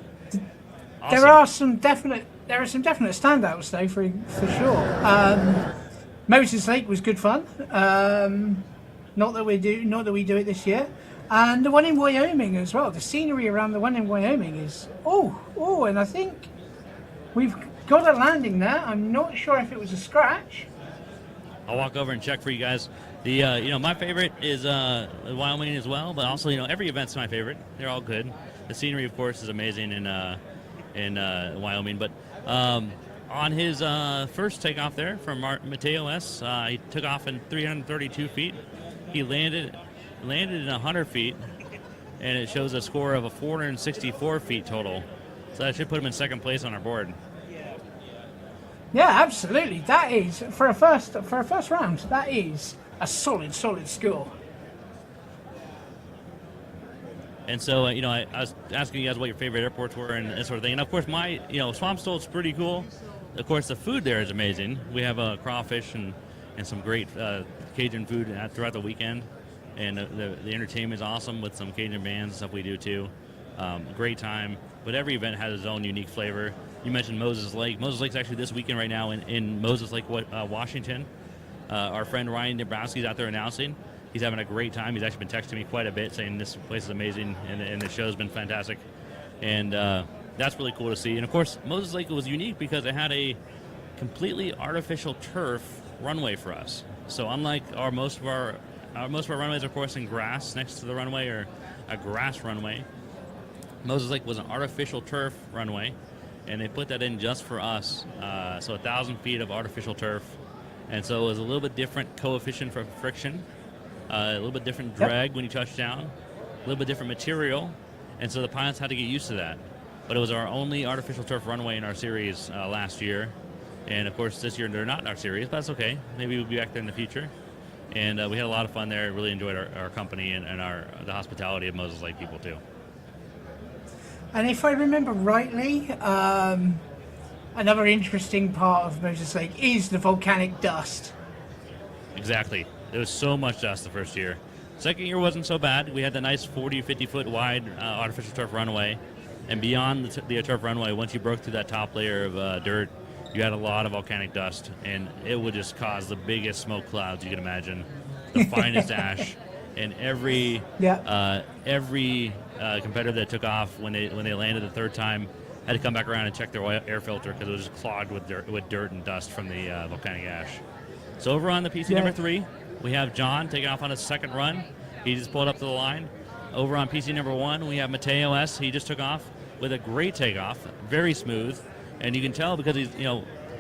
There are some definite standouts though, for sure. Moses Lake was good fun. Not that we do it this year, and the one in Wyoming as well. The scenery around the one in Wyoming is and I think we've got a landing there. I'm not sure if it was a scratch. I'll walk over and check for you guys. The my favorite is Wyoming as well, but also every event's my favorite. They're all good. The scenery, of course, is amazing in Wyoming. But on his first takeoff there from Mateo S, he took off in 332 feet. He landed in 100 feet, and it shows a score of 464 feet total. So that should put him in second place on our board. Yeah, absolutely. That is for a first round. That is a solid score. And so, I was asking you guys what your favorite airports were and that sort of thing. And of course, my, Swamp STOL is pretty cool. Of course, the food there is amazing. We have crawfish and some great Cajun food throughout the weekend. And the entertainment is awesome with some Cajun bands and stuff we do too. Great time. But every event has its own unique flavor. You mentioned Moses Lake. Moses Lake's actually this weekend right now in Moses Lake, Washington. Our friend Ryan Dabrowski's out there announcing. He's having a great time. He's actually been texting me quite a bit saying this place is amazing and the show's been fantastic. And that's really cool to see. And of course, Moses Lake was unique because it had a completely artificial turf runway for us. So unlike most of our runways, of course, in grass next to the runway or a grass runway, Moses Lake was an artificial turf runway, and they put that in just for us. So 1,000 feet of artificial turf. And so it was a little bit different coefficient for friction, a little bit different drag when you touch down, a little bit different material, and so the pilots had to get used to that. But it was our only artificial turf runway in our series last year, and of course this year they're not in our series, but that's okay. Maybe we'll be back there in the future. And we had a lot of fun there. Really enjoyed our company and the hospitality of Moses Lake people too. And if I remember rightly, another interesting part of Moses Lake is the volcanic dust. Exactly. There was so much dust the first year. Second year wasn't so bad. We had the nice 40, 50 foot wide artificial turf runway. And beyond the turf runway, once you broke through that top layer of dirt, you had a lot of volcanic dust. And it would just cause the biggest smoke clouds you can imagine, the finest ash. And every competitor that took off when they landed the third time had to come back around and check their air filter because it was just clogged with dirt and dust from the volcanic ash. So over on the PC number 3, we have John taking off on his second run. He just pulled up to the line. Over on PC number 1, we have Mateo S. He just took off with a great takeoff, very smooth. And you can tell because he's,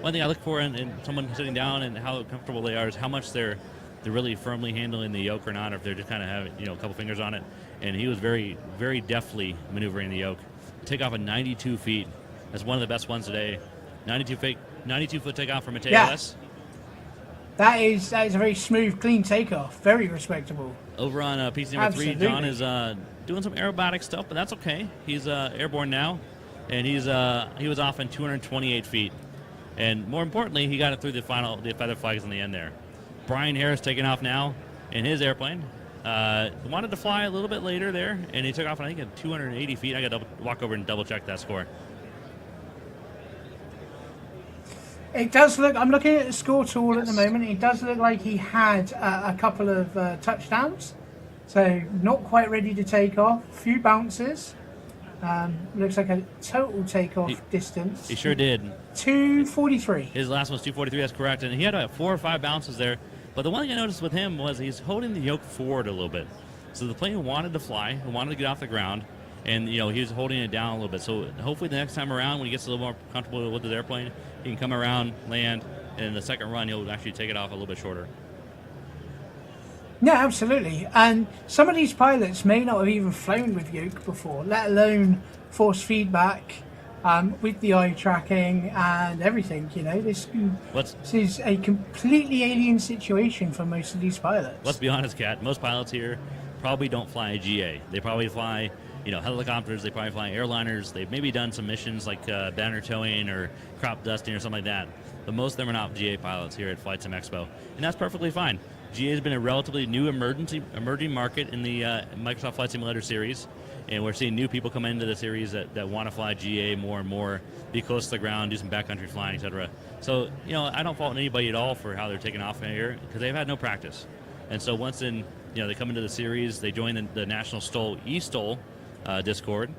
one thing I look for in someone sitting down and how comfortable they are is how much they're really firmly handling the yoke or not, or if they're just kind of having, a couple fingers on it. And he was very, very deftly maneuvering the yoke. Takeoff at 92 feet. That's one of the best ones today. 92 foot takeoff for Mateo S. That is a very smooth, clean takeoff. Very respectable. Over on PC number 3, John is doing some aerobatic stuff, but that's okay. He's airborne now, and he was off in 228 feet. And more importantly, he got it through the feather flags in the end there. Brian Harris taking off now in his airplane. Wanted to fly a little bit later there, and he took off, I think, at 280 feet. I got to walk over and double-check that score. It does look, I'm looking at the score tool at the moment, it does look like he had a couple of touchdowns. So not quite ready to take off. A few bounces. Looks like a total takeoff distance. He sure did. 243. His last one was 243, that's correct. And he had 4 or 5 bounces there. But the one thing I noticed with him was he's holding the yoke forward a little bit. So the plane wanted to fly, wanted to get off the ground, and he was holding it down a little bit. So hopefully the next time around, when he gets a little more comfortable with his airplane, he can come around, land, and in the second run, he'll actually take it off a little bit shorter. Yeah, absolutely. And some of these pilots may not have even flown with yoke before, let alone force feedback with the eye tracking and everything. This is a completely alien situation for most of these pilots. Let's be honest, Kat. Most pilots here probably don't fly a GA. They probably fly, helicopters. They probably fly airliners. They've maybe done some missions like banner towing or crop dusting or something like that. But most of them are not GA pilots here at FlightSimExpo, and that's perfectly fine. GA has been a relatively new emerging market in the Microsoft Flight Simulator series, and we're seeing new people come into the series that want to fly GA more and more, be close to the ground, do some backcountry flying, etc. So, I don't fault anybody at all for how they're taking off here because they've had no practice. And so once they come into the series, they join the National STOL eSTOL Discord,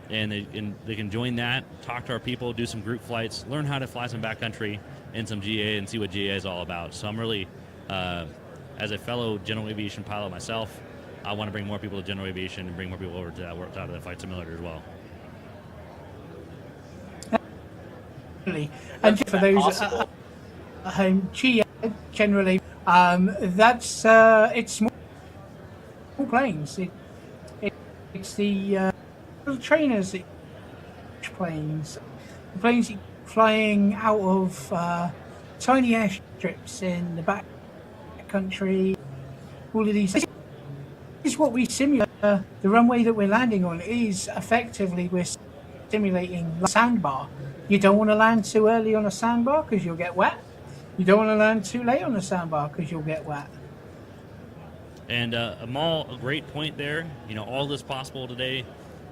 and they can join that, talk to our people, do some group flights, learn how to fly some backcountry and some GA and see what GA is all about. So I'm really, as a fellow general aviation pilot myself, I want to bring more people to general aviation and bring more people over to that work out of the flight simulator as well. And for those at home, GA generally, that's it's small planes. It's the little trainers that planes, the planes flying out of tiny airstrips in the back country. All of these. This is what we simulate. The runway that we're landing on is effectively we're simulating a sandbar. You don't want to land too early on a sandbar because you'll get wet. You don't want to land too late on a sandbar because you'll get wet. And Amal, a great point there. All this possible today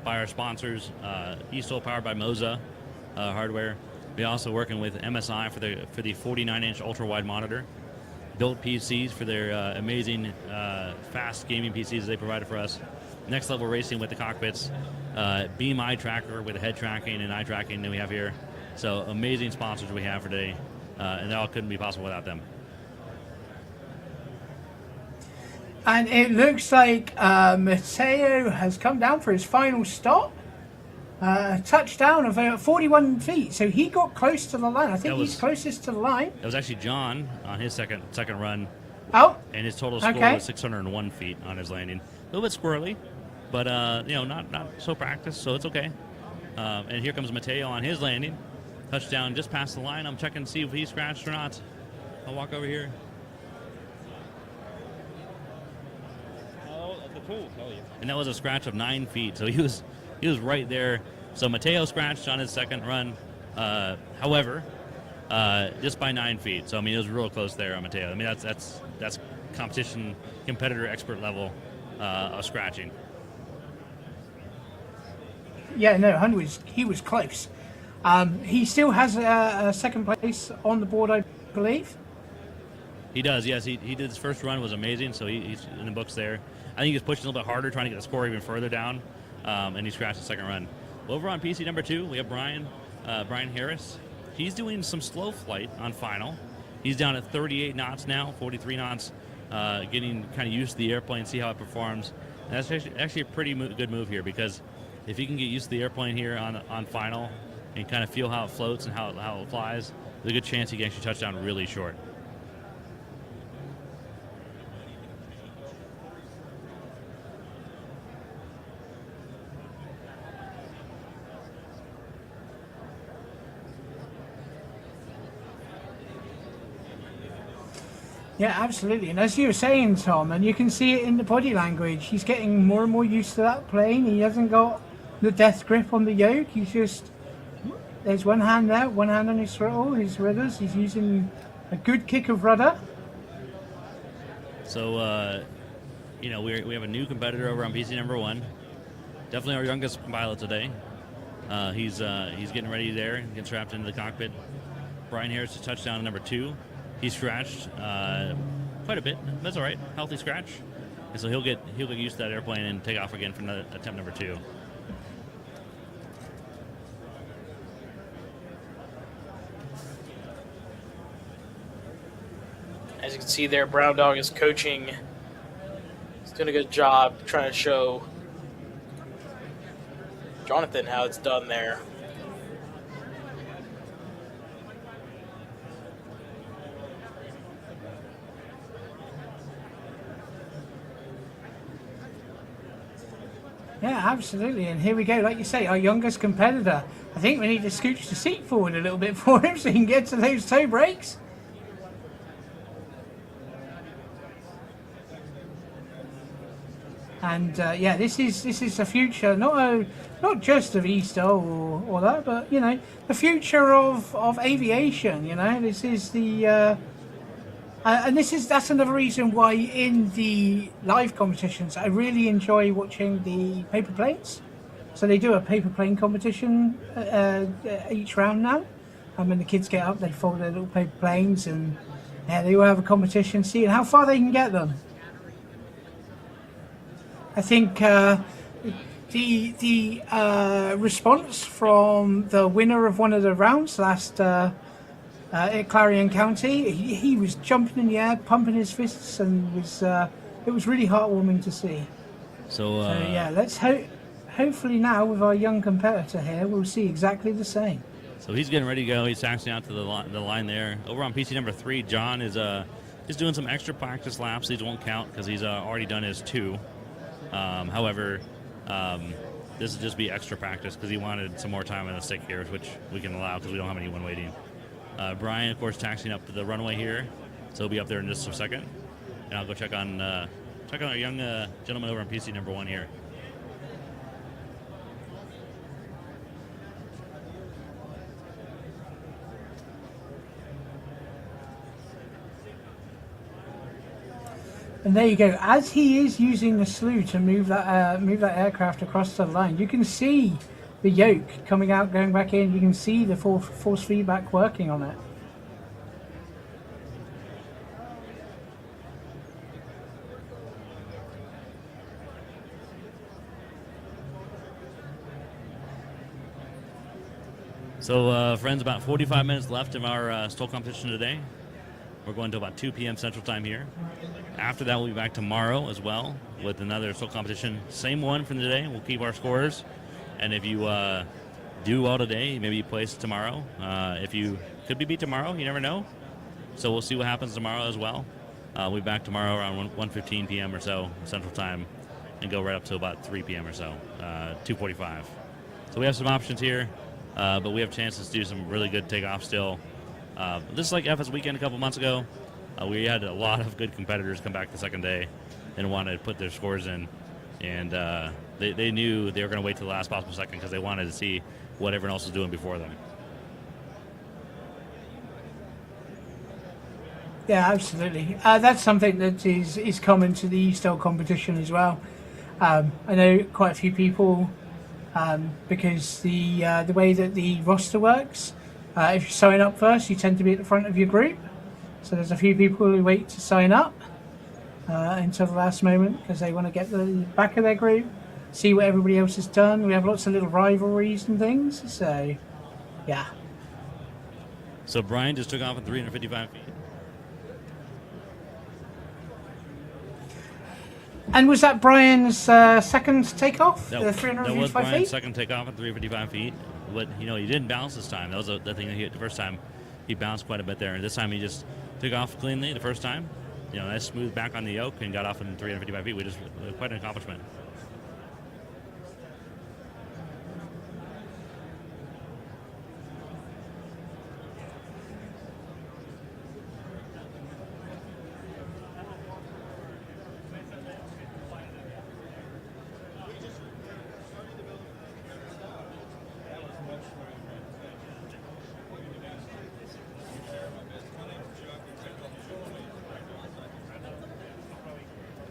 by our sponsors, eSTOL powered by MOZA hardware. We're also working with MSI for the 49-inch ultra-wide monitor. Built PCs for their amazing fast gaming PCs they provided for us. Next level racing with the cockpits. Beam eye tracker with the head tracking and eye tracking that we have here. So amazing sponsors we have for today, and that all couldn't be possible without them. And it looks like Mateo has come down for his final stop. A touchdown of 41 feet, so he got close to the line. I think he's closest to the line. That was actually John on his second run. Oh, and his total score was 601 feet on his landing. A little bit squirrely, but not so practiced, so it's okay. And here comes Mateo on his landing. Touchdown just past the line. I'm checking to see if he scratched or not. I'll walk over here. Oh, the pool. Oh, yeah. And that was a scratch of 9 feet, so he was right there So Mateo scratched on his second run, however, just by 9 feet. So I mean, it was real close there on Mateo. I mean, that's competition, competitor, expert level of scratching. Yeah, no, he was close. He still has a second place on the board, I believe. He does, yes. He did his first run, was amazing, so he's in the books there. I think he's pushing a little bit harder, trying to get the score even further down, and he scratched the second run. Over on PC number 2, we have Brian Harris. He's doing some slow flight on final. He's down at 38 knots now, 43 knots, getting kind of used to the airplane, see how it performs. And that's actually a pretty good move here, because if you can get used to the airplane here on final and kind of feel how it floats and how it flies, there's a good chance he can actually touch down really short. Yeah, absolutely. And as you were saying, Tom, and you can see it in the body language, he's getting more and more used to that plane. He hasn't got the death grip on the yoke. He's just, there's one hand there, one hand on his throttle, his rudders. He's using a good kick of rudder. So, we have a new competitor over on PC number 1. Definitely our youngest pilot today. He's getting ready there, getting strapped into the cockpit. Brian Harris is touchdown at number 2. He scratched quite a bit. That's all right. Healthy scratch. And so he'll get used to that airplane and take off again for attempt number 2. As you can see there, Brown Dog is coaching. He's doing a good job trying to show Jonathan how it's done there. Yeah, absolutely. And here we go, like you say, our youngest competitor. I think we need to scooch the seat forward a little bit for him so he can get to those toe brakes. And yeah, this is the future, not just of eSTOL or that, but the future of aviation. This is the and that's another reason why in the live competitions I really enjoy watching the paper planes. So they do a paper plane competition each round now. And when the kids get up, they fold their little paper planes, and they all have a competition, seeing how far they can get them. I think the response from the winner of one of the rounds last at Clarion County, he was jumping in the air, pumping his fists, and it was really heartwarming to see. So yeah, let's hopefully now with our young competitor here, we'll see exactly the same. So he's getting ready to go. He's taxiing out to the line there. Over on PC number 3, John is doing some extra practice laps. These won't count because he's already done his 2. However, this will just be extra practice because he wanted some more time in the stick gears, which we can allow because we don't have anyone waiting. Brian, of course, taxiing up to the runway here, so he'll be up there in just a second. And I'll go check on our young gentleman over on PC number 1 here. And there you go. As he is using the slew to move that aircraft across the line, you can see the yoke coming out, going back in. You can see the force feedback working on it. So, friends, about 45 minutes left of our STOL competition today. We're going to about 2 p.m. Central Time here. After that, we'll be back tomorrow as well with another STOL competition. Same one from today. We'll keep our scores. And if you do well today, maybe you place tomorrow. If you could be beat tomorrow, you never know. So we'll see what happens tomorrow as well. We'll be back tomorrow around 1:15 p.m. or so Central Time and go right up to about 3 p.m. or so, 2:45. So we have some options here, but we have chances to do some really good takeoff still. This is like FS weekend a couple months ago. We had a lot of good competitors come back the second day and wanted to put their scores in, and they knew they were going to wait till the last possible second because they wanted to see what everyone else was doing before them. Yeah, absolutely. That's something that is common to the eSTOL competition as well. I know quite a few people, because the way that the roster works, if you sign up first, you tend to be at the front of your group. So there's a few people who wait to sign up until the last moment because they want to get the back of their group, see what everybody else has done. We have lots of little rivalries and things. So, yeah. So Brian just took off at 355 feet. And was that Brian's second takeoff? That, the that was 355 Brian's feet? second takeoff at 355 feet. But, he didn't bounce this time. That was the thing that he hit the first time. He bounced quite a bit there. And this time he just took off cleanly the first time. Nice smooth back on the yoke and got off in 355 feet, which is quite an accomplishment.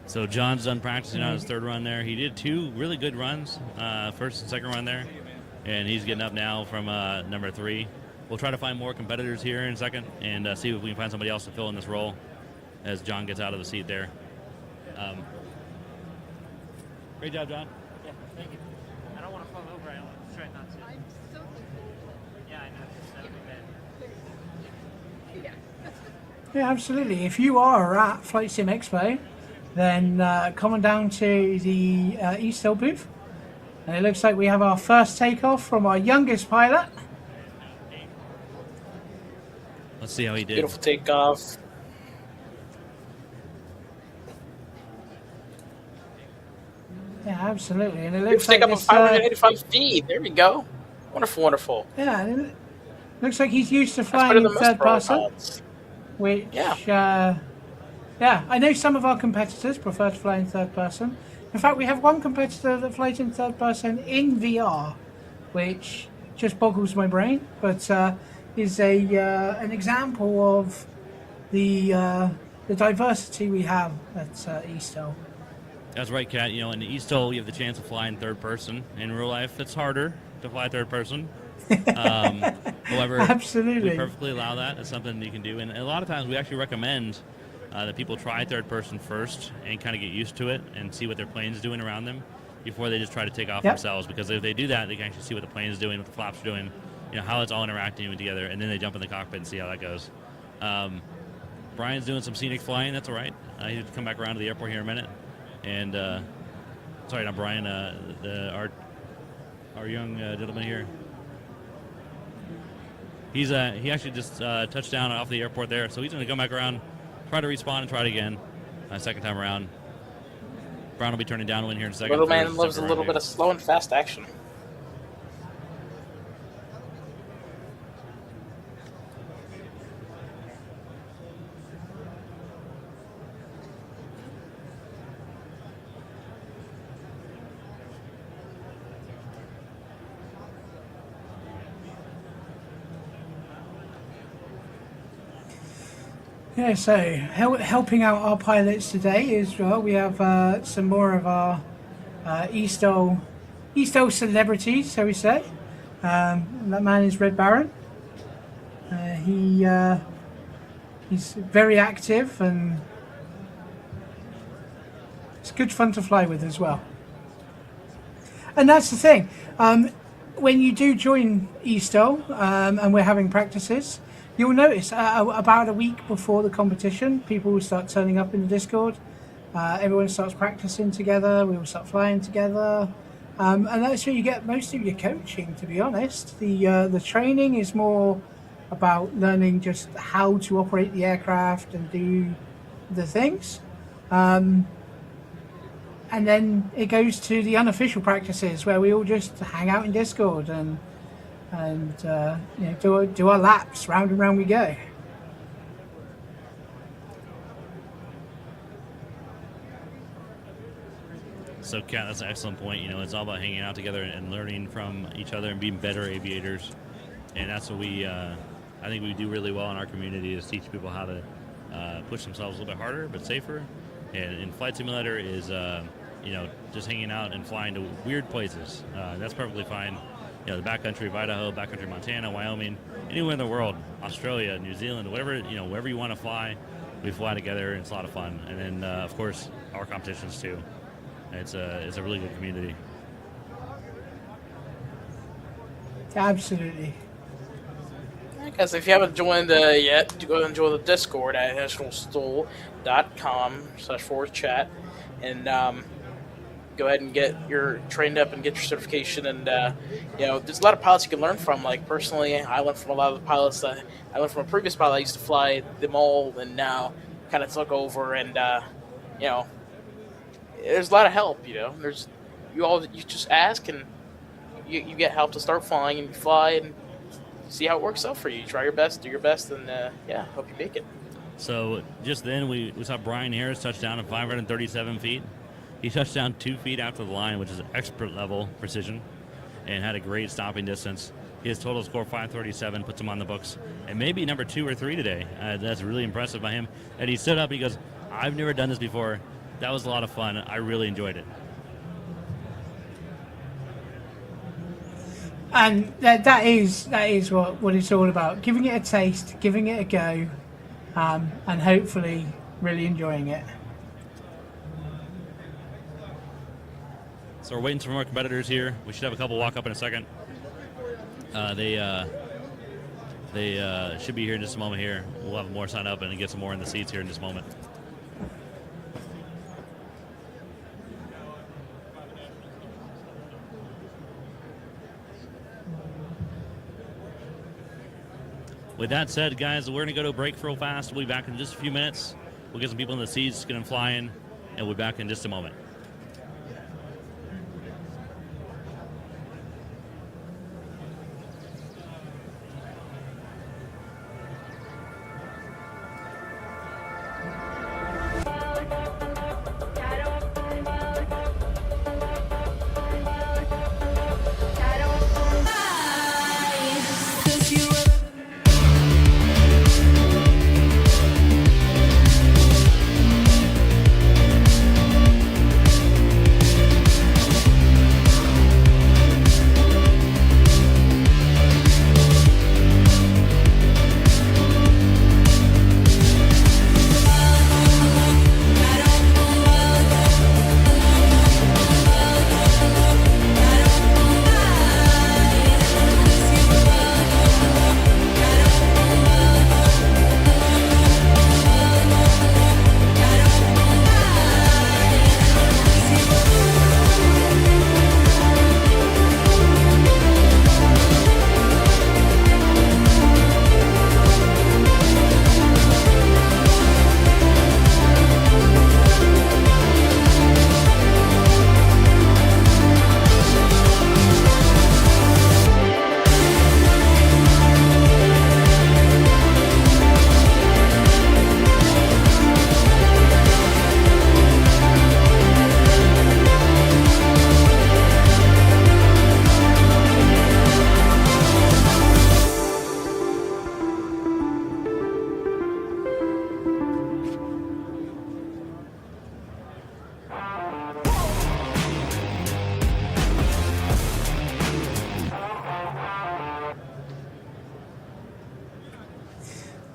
So John's done practicing on his third run there. He did 2 really good runs, first and second run there, and he's getting up now from number 3. We'll try to find more competitors here in a second and see if we can find somebody else to fill in this role as John gets out of the seat there. Great job, John. Yeah, thank you. I don't want to fall over. I want to try not to. I'm so yeah, I know. That would be bad. Yeah, absolutely. If you are at FlightSimExpo, then come on down to the eSTOL booth. And it looks like we have our first takeoff from our youngest pilot. Let's see how he did. Beautiful takeoff. Yeah, absolutely. And it Beautiful looks like takeoff of this, 585 feet. There we go. Wonderful, wonderful. yeah, and it looks like he's used to That's flying better in than most third person, profiles. which Yeah. yeah, I know some of our competitors prefer to fly in third person. In fact, we have one competitor that flies in third person in VR, which just boggles my brain, but is an example of the diversity we have at eSTOL. That's right, Kat. In the eSTOL, you have the chance to fly in third person. In real life, it's harder to fly third person. However, Absolutely. we perfectly allow that. It's something you can do. And a lot of times we actually recommend that people try third person first and kind of get used to it and see what their plane's doing around them before they just try to take off themselves. Because if they do that, they can actually see what the plane is doing, what the flaps are doing, how it's all interacting together, and then they jump in the cockpit and see how that goes. Brian's doing some scenic flying. That's all right. He'll come back around to the airport here in a minute. And sorry, not Brian. Our young gentleman here. He actually just touched down off the airport there, so he's going to come back around, try to respawn, and try it again. Second time around. Brown will be turning downwind here in a second. Little man loves a little bit of slow and fast action. Yeah, so helping out our pilots today is we have some more of our eSTOL celebrities, so we say. That man is Red Baron. He's very active and it's good fun to fly with as well. And that's the thing. When you do join eSTOL and we're having practices, you'll notice about a week before the competition, people will start turning up in the Discord. Everyone starts practicing together. We will start flying together. And that's where you get most of your coaching, to be honest. The training is more about learning just how to operate the aircraft and do the things. And then it goes to the unofficial practices where we all just hang out in Discord and do our laps. Round and round we go. So, Kat, that's an excellent point. You know, it's all about hanging out together and learning from each other and being better aviators. And that's what I think we do really well in our community, is teach people how to push themselves a little bit harder but safer. And Flight Simulator is, you know, just hanging out and flying to weird places. That's perfectly fine. You know, the backcountry of Idaho, backcountry of Montana, Wyoming, anywhere in the world, Australia, New Zealand, whatever, you know, wherever you want to fly, we fly together, and it's a lot of fun. And then, of course, our competitions too. It's a really good community. Absolutely. Guys, if you haven't joined yet, go ahead and join the Discord at nationalstol.com/chat and go ahead and get your trained up and get your certification. And you know, there's a lot of pilots you can learn from. Like personally, I learned from a lot of the pilots. I learned from a previous pilot. I used to fly them all, and now kind of took over. And you know, there's a lot of help. You know, you just ask and you get help to start flying, and you fly and see how it works out for you. You try your best, do your best, and yeah, hope you make it. So just then we saw Brian Harris touch down at 537 feet. He touched down 2 feet after the line, which is expert level precision, and had a great stopping distance. His total score 537 puts him on the books, and maybe number 2 or 3 today. That's really impressive by him. And he stood up. He goes, "I've never done this before. That was a lot of fun. I really enjoyed it." And that is what it's all about. Giving it a taste, giving it a go, and hopefully really enjoying it. So we're waiting for more competitors here. We should have a couple walk up in a second. They should be here in just a moment here. We'll have more sign up and get some more in the seats here in just a moment. With that said, guys, we're going to go to a break real fast. We'll be back in just a few minutes. We'll get some people in the seats, get them flying, and we'll be back in just a moment.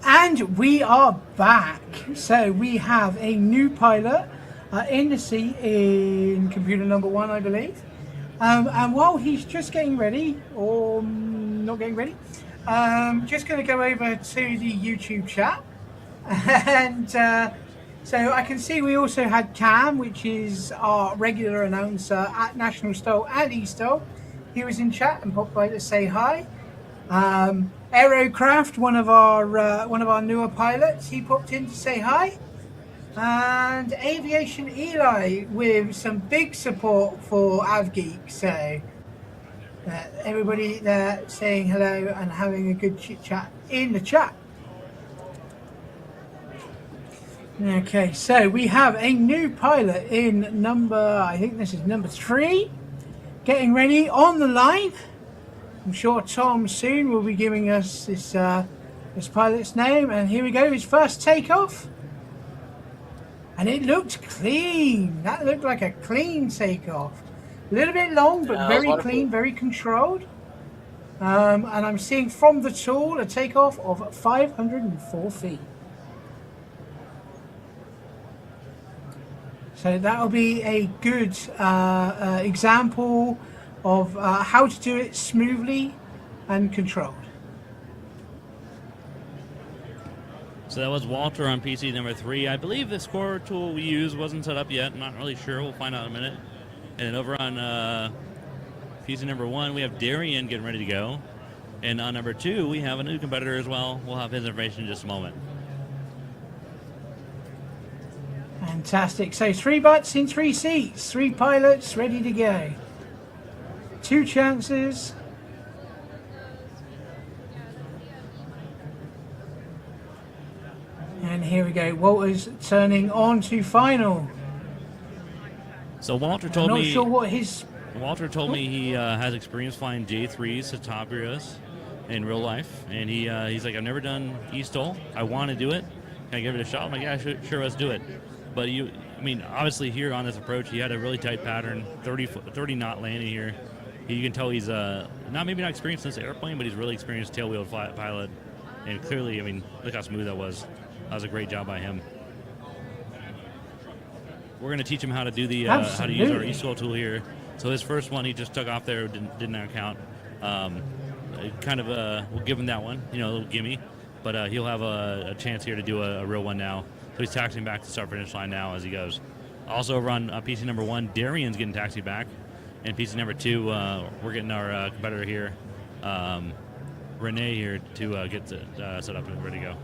And we are back. So we have a new pilot in the seat in computer number 1, I believe. And while he's just getting ready, or not getting ready, just going to go over to the YouTube chat. And so I can see we also had Cam, which is our regular announcer at National STOL and eSTOL. He was in chat and popped by to say hi. Aerocraft, one of our newer pilots, he popped in to say hi. And Aviation Eli with some big support for AvGeek. So everybody there saying hello and having a good chit chat in the chat. Okay, so we have a new pilot in I think this is number 3, getting ready on the line. I'm sure Tom soon will be giving us this pilot's name, and here we go, his first takeoff. And it looked clean. That looked like a clean takeoff. A little bit long, but very clean, very controlled. And I'm seeing from the tool a takeoff of 504 feet. So that'll be a good example of how to do it smoothly and controlled. So that was Walter on PC number 3. I believe the score tool we use wasn't set up yet. I'm not really sure. We'll find out in a minute. And then over on PC number 1, we have Darian getting ready to go. And on number 2, we have a new competitor as well. We'll have his information in just a moment. Fantastic. So 3 butts in 3 seats. 3 pilots ready to go. 2 chances. And here we go. Walter's turning on to final. So Walter told me. I'm not sure what his. Walter told me he has experience flying J3s, Cetabrias in real life, and he's like, I've never done eSTOL. I want to do it. Can I give it a shot? I'm like, yeah, sure, let's do it. But obviously here on this approach, he had a really tight pattern, 30 knot landing here. You can tell he's maybe not experienced in this airplane, but he's really experienced tailwheel pilot. And clearly, look how smooth that was. That was a great job by him. We're going to teach him how to do how to use our eSTOL tool here. So his first one, he just took off there, did not count. We'll give him that one, a little gimme. But he'll have a chance here to do a real one now. So he's taxiing back to start finish line now as he goes. Also over on PC number 1, Darian's getting taxied back. And PC number 2, we're getting our competitor here, Renee here, to get set up and ready to go.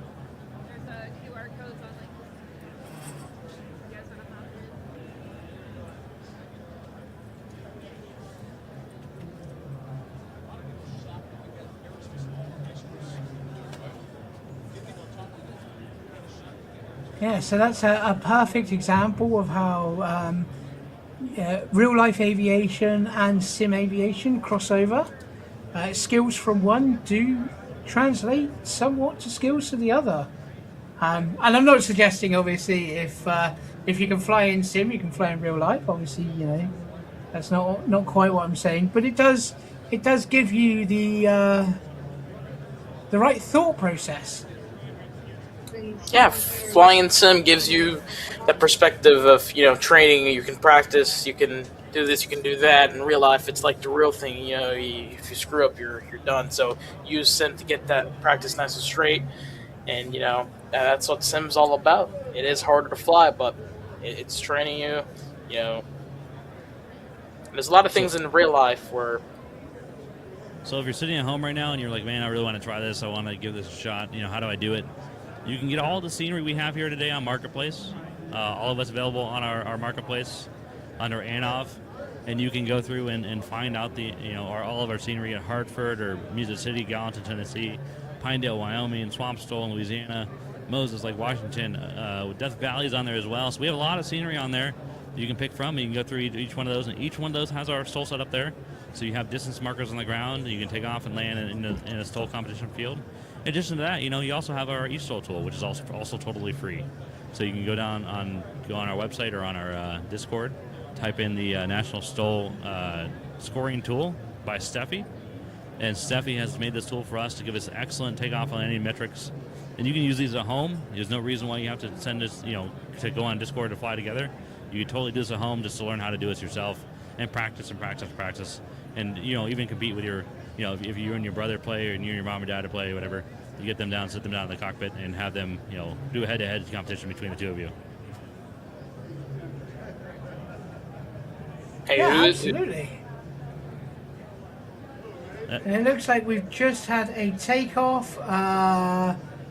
Yeah, so that's a perfect example of how real-life aviation and sim aviation cross over. Skills from one do translate somewhat to skills to the other. And I'm not suggesting, obviously, if you can fly in sim, you can fly in real life. Obviously, that's not quite what I'm saying. But it does give you the right thought process. Yeah, flying in sim gives you that perspective of, training. You can practice, you can do this, you can do that. In real life, it's like the real thing. If you screw up, you're done. So use sim to get that practice nice and straight. And, that's what sim's all about. It is harder to fly, but it's training you, There's a lot of things in real life where... So if you're sitting at home right now and you're like, man, I really want to try this, I want to give this a shot, how do I do it? You can get all the scenery we have here today on Marketplace. All of us available on our Marketplace under ANOV. And you can go through and find out all of our scenery at Hartford or Music City, Gallatin, Tennessee, Pinedale, Wyoming, Swampstoll in Louisiana, Moses, Lake Washington, Death Valley's on there as well. So we have a lot of scenery on there you can pick from. You can go through each one of those, and each one of those has our STOL set up there. So you have distance markers on the ground. You can take off and land in a STOL competition field. In addition to that, you also have our eSTOL tool, which is also totally free. So you can go on our website or on our Discord, type in the National STOL scoring tool by Steffi. And Steffi has made this tool for us to give us excellent takeoff on any metrics. And you can use these at home. There's no reason why you have to send this, to go on Discord to fly together. You can totally do this at home just to learn how to do this yourself and practice and practice and practice. And, even compete with your, if you and your brother play or you and your mom or dad to play or whatever, you get them down, sit them down in the cockpit and have them, do a head-to-head competition between the two of you. Hey, yeah, absolutely. And it looks like we've just had a takeoff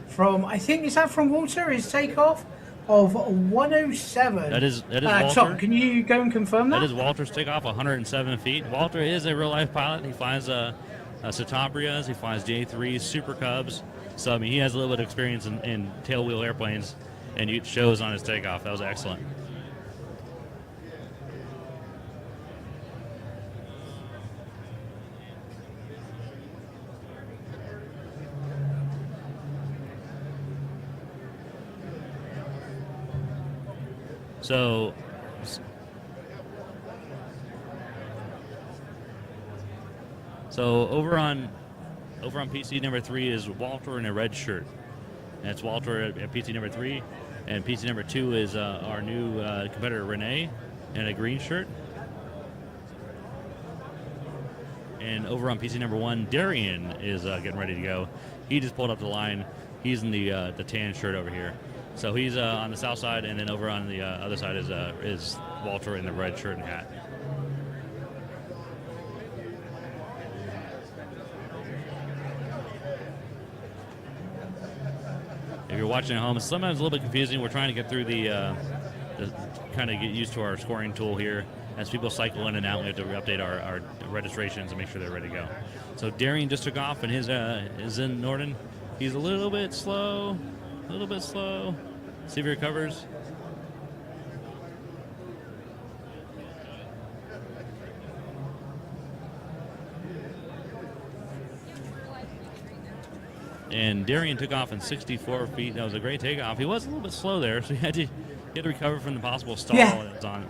from, I think, is that from Walter? His takeoff of 107. That is Walter. Tom, can you go and confirm that? That is Walter's takeoff, 107 feet. Walter is a real-life pilot. He flies Cetabrias, he flies J3s, Super Cubs. So, he has a little bit of experience in tailwheel airplanes. and it shows on his takeoff. That was excellent. So over on PC number 3 is Walter in a red shirt. That's Walter at PC number 3, and PC number 2 is our new competitor Renee in a green shirt. And over on PC number 1, Darian is getting ready to go. He just pulled up the line. He's in the tan shirt over here. So he's on the south side, and then over on the other side is Walter in the red shirt and hat. If you're watching at home, it's sometimes a little bit confusing. We're trying to get through the kind of get used to our scoring tool here. As people cycle in and out, we have to update our registrations and make sure they're ready to go. So Darian just took off, and his is in Norden. He's a little bit slow. See if he recovers. And Darian took off in 64 feet. That was a great takeoff. He was a little bit slow there, so he had to recover from the possible stall that was on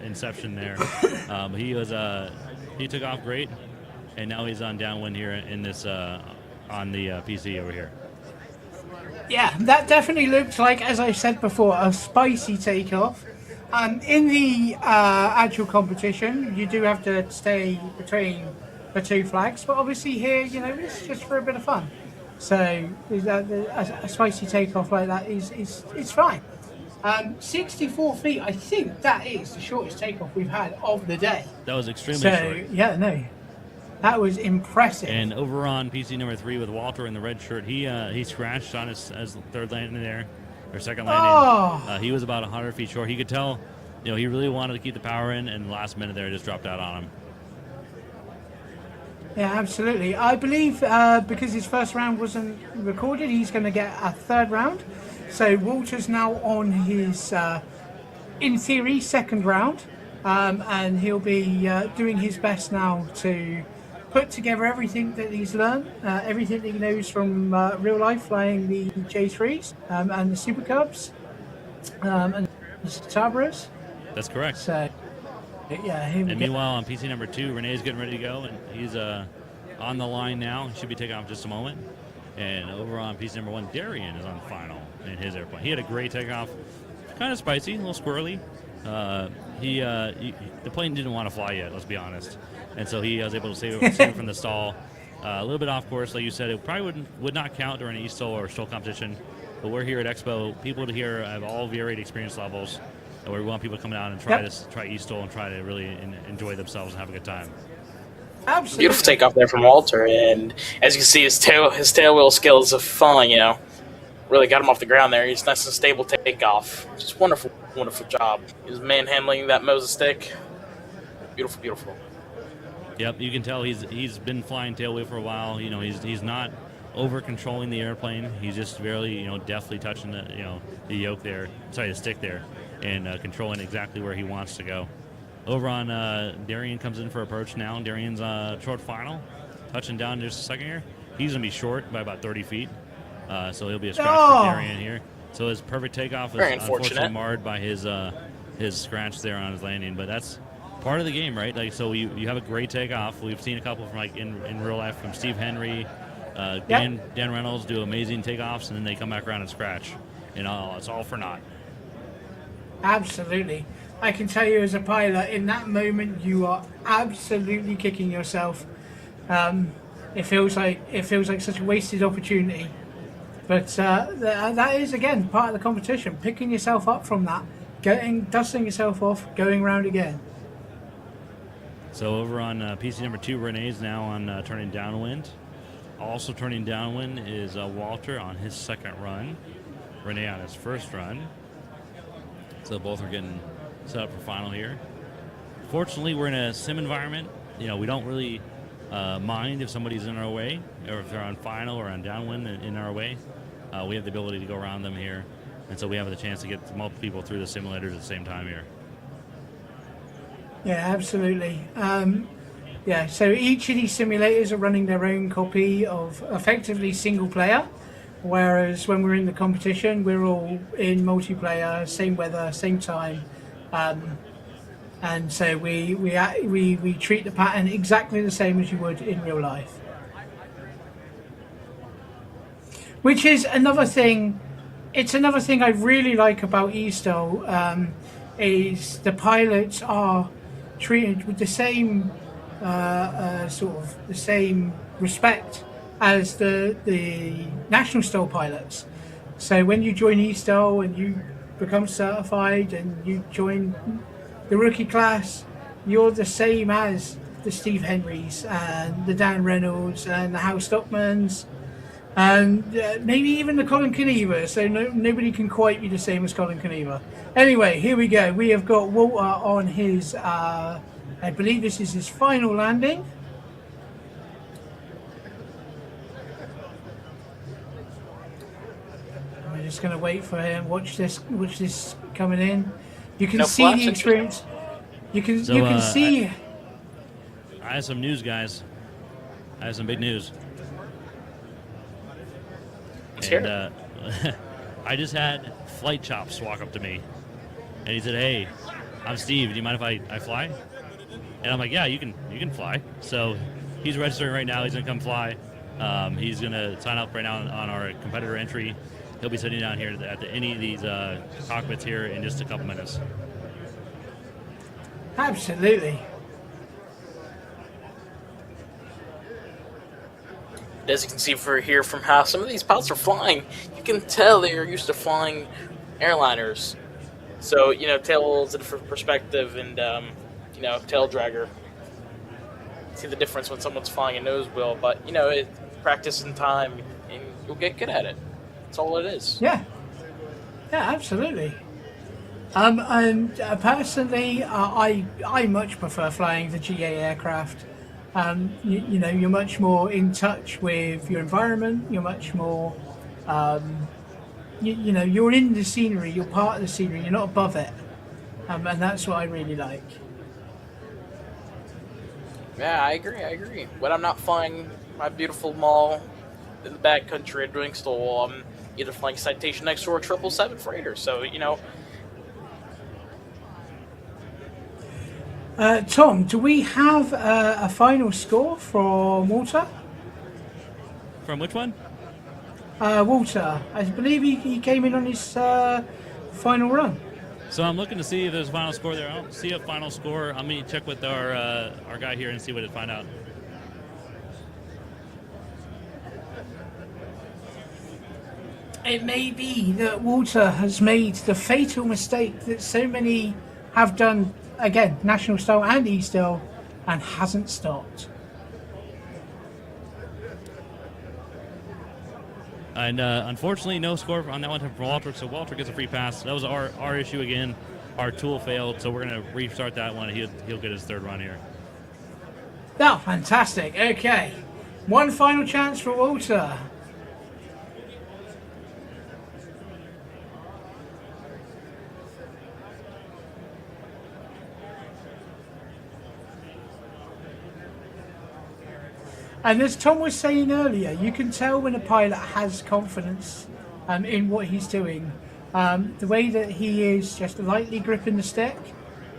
inception there. But he took off great, and now he's on downwind here in this on the PC over here. Yeah, that definitely looked like, as I said before, a spicy takeoff. In the actual competition, you do have to stay between the two flags, but obviously here, it's just for a bit of fun. So a spicy takeoff like that is fine. 64 feet, I think that is the shortest takeoff we've had of the day. That was extremely short. Yeah, no. That was impressive. And over on PC number 3 with Walter in the red shirt, he scratched on his third landing there, or second landing. He was about 100 feet short. He could tell, he really wanted to keep the power in, and the last minute there just dropped out on him. Yeah, absolutely. I believe because his first round wasn't recorded, he's going to get a third round. So Walter's now on his, in theory, second round, and he'll be doing his best now to put together everything that he's learned, everything that he knows from real life flying the J3s and the Super Cubs and the Tabras. That's correct. So, yeah. And meanwhile, on PC number 2, Renee's getting ready to go, and he's on the line now. He should be taking off in just a moment. And over on PC number 1, Darian is on final in his airplane. He had a great takeoff, kind of spicy, a little squirrely. The plane didn't want to fly yet, let's be honest. And so he was able to save it from the stall. A little bit off course, like you said. It probably would not count during an eSTOL or STOL competition. But we're here at Expo. People here have all varied experience levels. And we want people to come down and try eSTOL and try to really enjoy themselves and have a good time. Absolutely. Beautiful takeoff there from Walter, and as you can see, his tail wheel skills have fallen. Really got him off the ground there. He's nice and stable takeoff. Just wonderful job. He's manhandling that MOZA stick. Beautiful. Yep, you can tell he's been flying tailwheel for a while. He's not over controlling the airplane. He's just barely deftly touching the yoke there, the stick there, and controlling exactly where he wants to go. Over on Darian comes in for approach now. Darian's short final, touching down just a second here. He's gonna be short by about 30 feet, so he'll be a scratch for Darian here. So his perfect takeoff is unfortunately marred by his scratch there on his landing, but that's part of the game, right? So you have a great takeoff. We've seen a couple from in real life from Steve Henry, Dan Reynolds do amazing takeoffs, and then they come back around and scratch. It's all for naught. Absolutely. I can tell you as a pilot, in that moment, you are absolutely kicking yourself. It feels like such a wasted opportunity. But that is, again, part of the competition. Picking yourself up from that, dusting yourself off, going round again. So over on PC number 2, Renee's now on turning downwind. Also turning downwind is Walter on his second run. Renee on his first run. So both are getting set up for final here. Fortunately, we're in a sim environment. We don't really mind if somebody's in our way, or if they're on final or on downwind in our way. We have the ability to go around them here. and so we have the chance to get multiple people through the simulators at the same time here. Yeah, absolutely. Yeah, so each of these simulators are running their own copy of effectively single player, whereas when we're in the competition, we're all in multiplayer, same weather, same time, and so we treat the pattern exactly the same as you would in real life. Which is another thing. It's another thing I really like about eSTOL, is the pilots are treated with the same sort of the same respect as the National STOL pilots. So when you join eSTOL and you become certified and you join the rookie class, you're the same as the Steve Henrys and the Dan Reynolds and the Hal Stockmans and maybe even the Colin Kaniva. So nobody can quite be the same as Colin Kaniva. Anyway, here we go. We have got Walter on his I believe this is his final landing. We're just going to wait for him. Watch this coming in. You can see the experience. You can see. I have some news, guys. I have some big news. And I just had Flight Chops walk up to me, and he said, "Hey, I'm Steve. Do you mind if I fly?" And I'm like, "Yeah, you can fly." So he's registering right now. He's gonna come fly. He's gonna sign up right now on our competitor entry. He'll be sitting down here at any of these cockpits here in just a couple minutes. Absolutely. As you can see here from how some of these pilots are flying, you can tell they are used to flying airliners. So, you know, tail's a different perspective and, you know, tail dragger. See the difference when someone's flying a nose wheel, but, you know, practice and time, and you'll get good at it. That's all it is. Yeah. Yeah, absolutely. And personally, I much prefer flying the GA aircraft. You know, you're much more in touch with your environment. You're much more, you know, you're in the scenery. You're part of the scenery. You're not above it, and that's what I really like. Yeah, I agree. When I'm not flying my beautiful mall in the backcountry doing STOL, I'm either flying Citation Next or 777 freighter. So, you know. Tom, do we have a final score from Walter? From which one? Walter. I believe he came in on his final run. So I'm looking to see if there's a final score there. I don't see a final score. I'm going to check with our guy here and see what to find out. It may be that Walter has made the fatal mistake that so many have done, again, National STOL and eSTOL, and hasn't stopped. And unfortunately, no score on that one from Walter, so Walter gets a free pass. That was our issue again. Our tool failed, so we're going to restart that one. He'll get his third run here. Oh, fantastic. Okay. One final chance for Walter. And as Tom was saying earlier, you can tell when a pilot has confidence in what he's doing. The way that he is just lightly gripping the stick,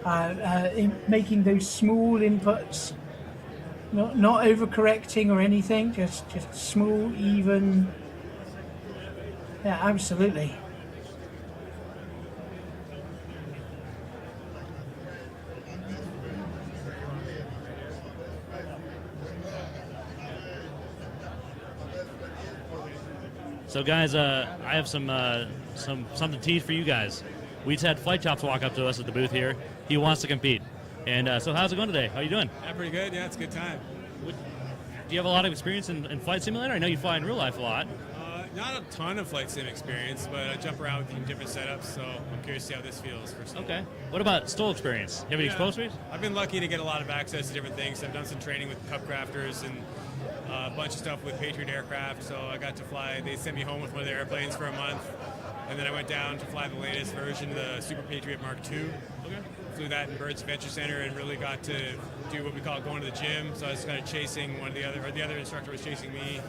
in making those small inputs, not overcorrecting or anything, just small, even. Yeah, absolutely. So guys, I have something teased for you guys. We just had Flight Chops walk up to us at the booth here. He wants to compete. And so how's it going today? How are you doing? Yeah, pretty good. Yeah, it's a good time. Do you have a lot of experience in Flight Simulator? I know you fly in real life a lot. Not a ton of flight sim experience, but I jump around in different setups, so I'm curious to see how this feels for STOL. Okay. What about STOL experience? You have any exposures? I've been lucky to get a lot of access to different things. I've done some training with Cup Crafters and a bunch of stuff with Patriot Aircraft, so I got to fly. They sent me home with one of their airplanes for a month. And then I went down to fly the latest version, the Super Patriot Mark II. Okay. Flew that in Birds Adventure Center and really got to do what we call going to the gym. So I was kind of chasing the other instructor was chasing me,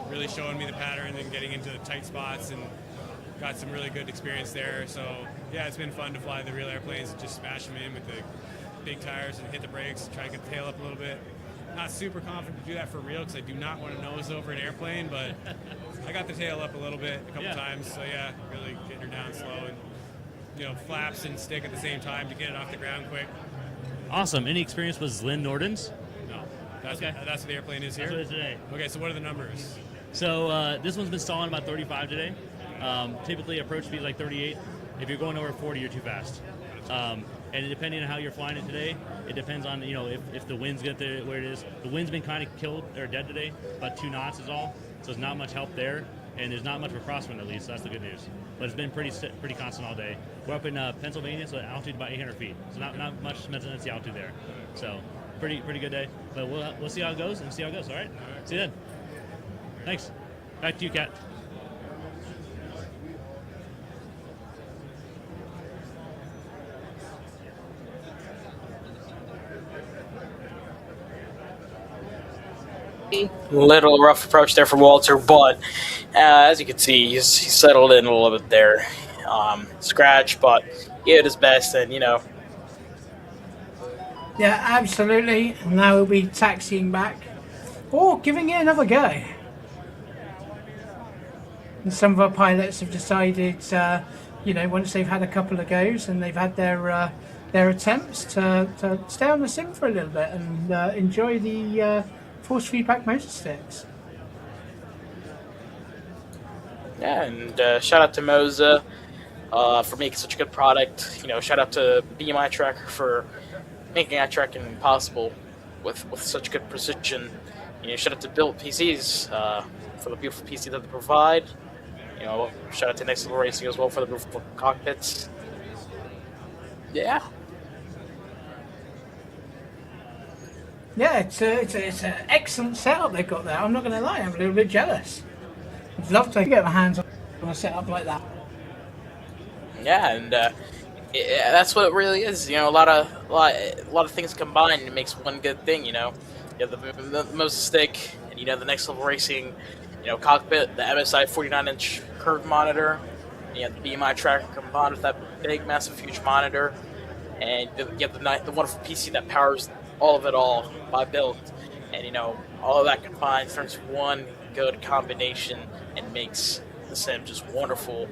really showing me the pattern and getting into the tight spots, and got some really good experience there. So yeah, it's been fun to fly the real airplanes and just smash them in with the big tires and hit the brakes, try to get the tail up a little bit. Not super confident to do that for real because I do not want to nose over an airplane, but I got the tail up a little bit a couple times. So yeah, really getting her down slow and flaps and stick at the same time to get it off the ground quick. Awesome. Any experience with Lynn Norden's? No, that's what the airplane is here. That's what it is today. Okay, so what are the numbers? So this one's been stalling about 35 today. Typically approach speed is like 38. If you're going over 40, you're too fast. And depending on how you're flying it today, it depends on if the wind's get there where it is. The wind's been kind of killed or dead today, about 2 knots is all. So there's not much help there, and there's not much of a crosswind at least. So that's the good news. But it's been pretty constant all day. We're up in Pennsylvania, so altitude about 800 feet. So not much mental altitude there. So pretty good day. But we'll see how it goes and see how it goes. All right. See you then. Thanks. Back to you, Kat. Little rough approach there from Walter, but as you can see, he's settled in a little bit there. Scratch, but he did his best, and Yeah, absolutely. And now we'll be taxiing back, or giving it another go. And some of our pilots have decided, once they've had a couple of goes and they've had their attempts, to stay on the sim for a little bit and enjoy the force feedback motor sticks. yeah, and shout out to MOZA for making such a good product. Shout out to BMI Tracker for making eye tracking possible with such good precision. Shout out to Built PCs for the beautiful PC that they provide. Shout out to Next Level Racing as well for the beautiful cockpits. Yeah. Yeah, it's an excellent setup they've got there. I'm not going to lie, I'm a little bit jealous. I'd love to get my hands on a setup like that. Yeah, and that's what it really is. A lot of things combined and makes one good thing. You have the MOZA stick, and the Next Level Racing, cockpit, the MSI 49-inch curved monitor, the BMI tracker combined with that big, massive, huge monitor, and you have the wonderful PC that powers all of it all by Built, and all of that combined forms one good combination and makes the sim just wonderful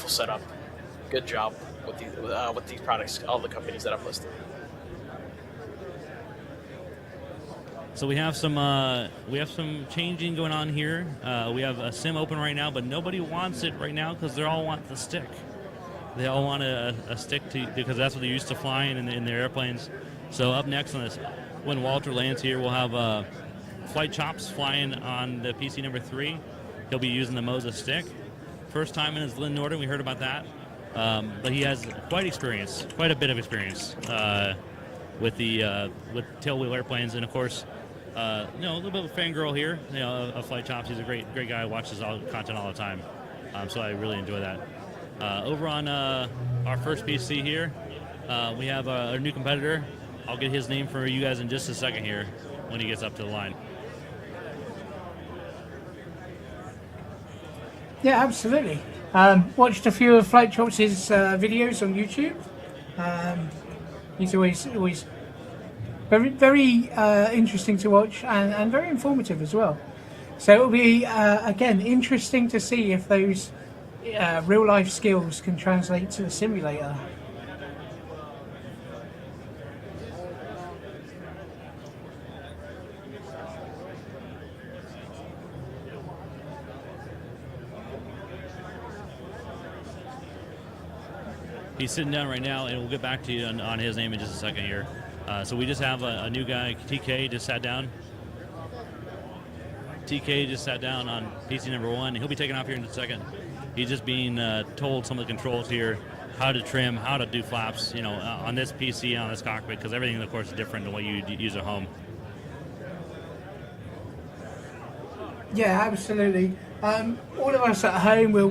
setup. Good job with these products, all the companies that I've listed. So we have some changing going on here. We have a sim open right now, but nobody wants it right now because they all want the stick. They all want a stick because that's what they're used to flying in their airplanes. So up next on this, when Walter lands here, we'll have Flight Chops flying on the PC number 3. He'll be using the MOZA stick. First time in his Lynn Norden, we heard about that. But he has quite a bit of experience with tailwheel airplanes, and of course, a little bit of a fangirl here. Of Flight Chops. He's a great guy. Watches all content all the time. So I really enjoy that. Over on our first PC here, we have a new competitor. I'll get his name for you guys in just a second here when he gets up to the line. Yeah, absolutely. Watched a few of Flight Chops' videos on YouTube. He's always very interesting to watch and very informative as well. So it'll be again interesting to see if those real life skills can translate to the simulator. He's sitting down right now, and we'll get back to you on his name in just a second here. So we just have a new guy, TK, just sat down. TK just sat down on PC number 1. He'll be taking off here in a second. He's just being told some of the controls here, how to trim, how to do flaps, on this PC, on this cockpit, because everything, of course, is different than what you use at home. Yeah, absolutely. All of us at home will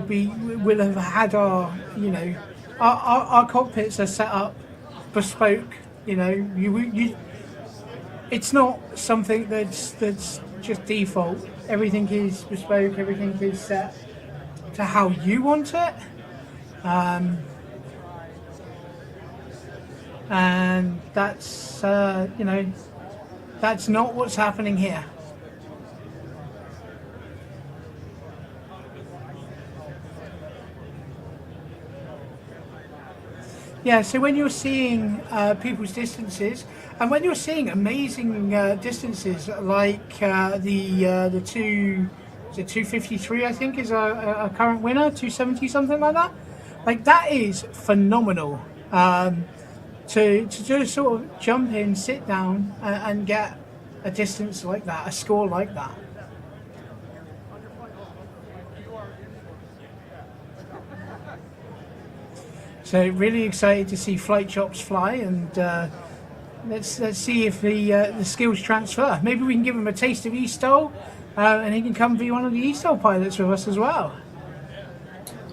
have had our, you know, our cockpits are set up bespoke. You know, it's not something that's just default. Everything is bespoke. Everything is set to how you want it. And that's you know, that's not what's happening here. Yeah, so when you're seeing people's distances, and when you're seeing amazing distances like the 253, I think is a current winner, 270 something like that. Like that is phenomenal. To just sort of jump in, sit down, and get a distance like that, a score like that. So really excited to see Flight Chops fly, and let's see if the skills transfer. Maybe we can give him a taste of eSTOL, and he can come be one of the eSTOL pilots with us as well.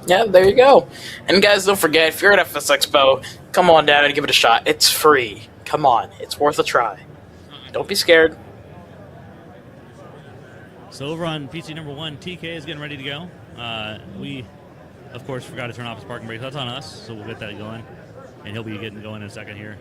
Yeah, there you go. And guys, don't forget, if you're at FS Expo, come on down and give it a shot. It's free. Come on, it's worth a try. Don't be scared. So over on PC number 1, TK is getting ready to go. We, of course, forgot to turn off his parking brake. That's on us, so we'll get that going. And he'll be getting going in a second here.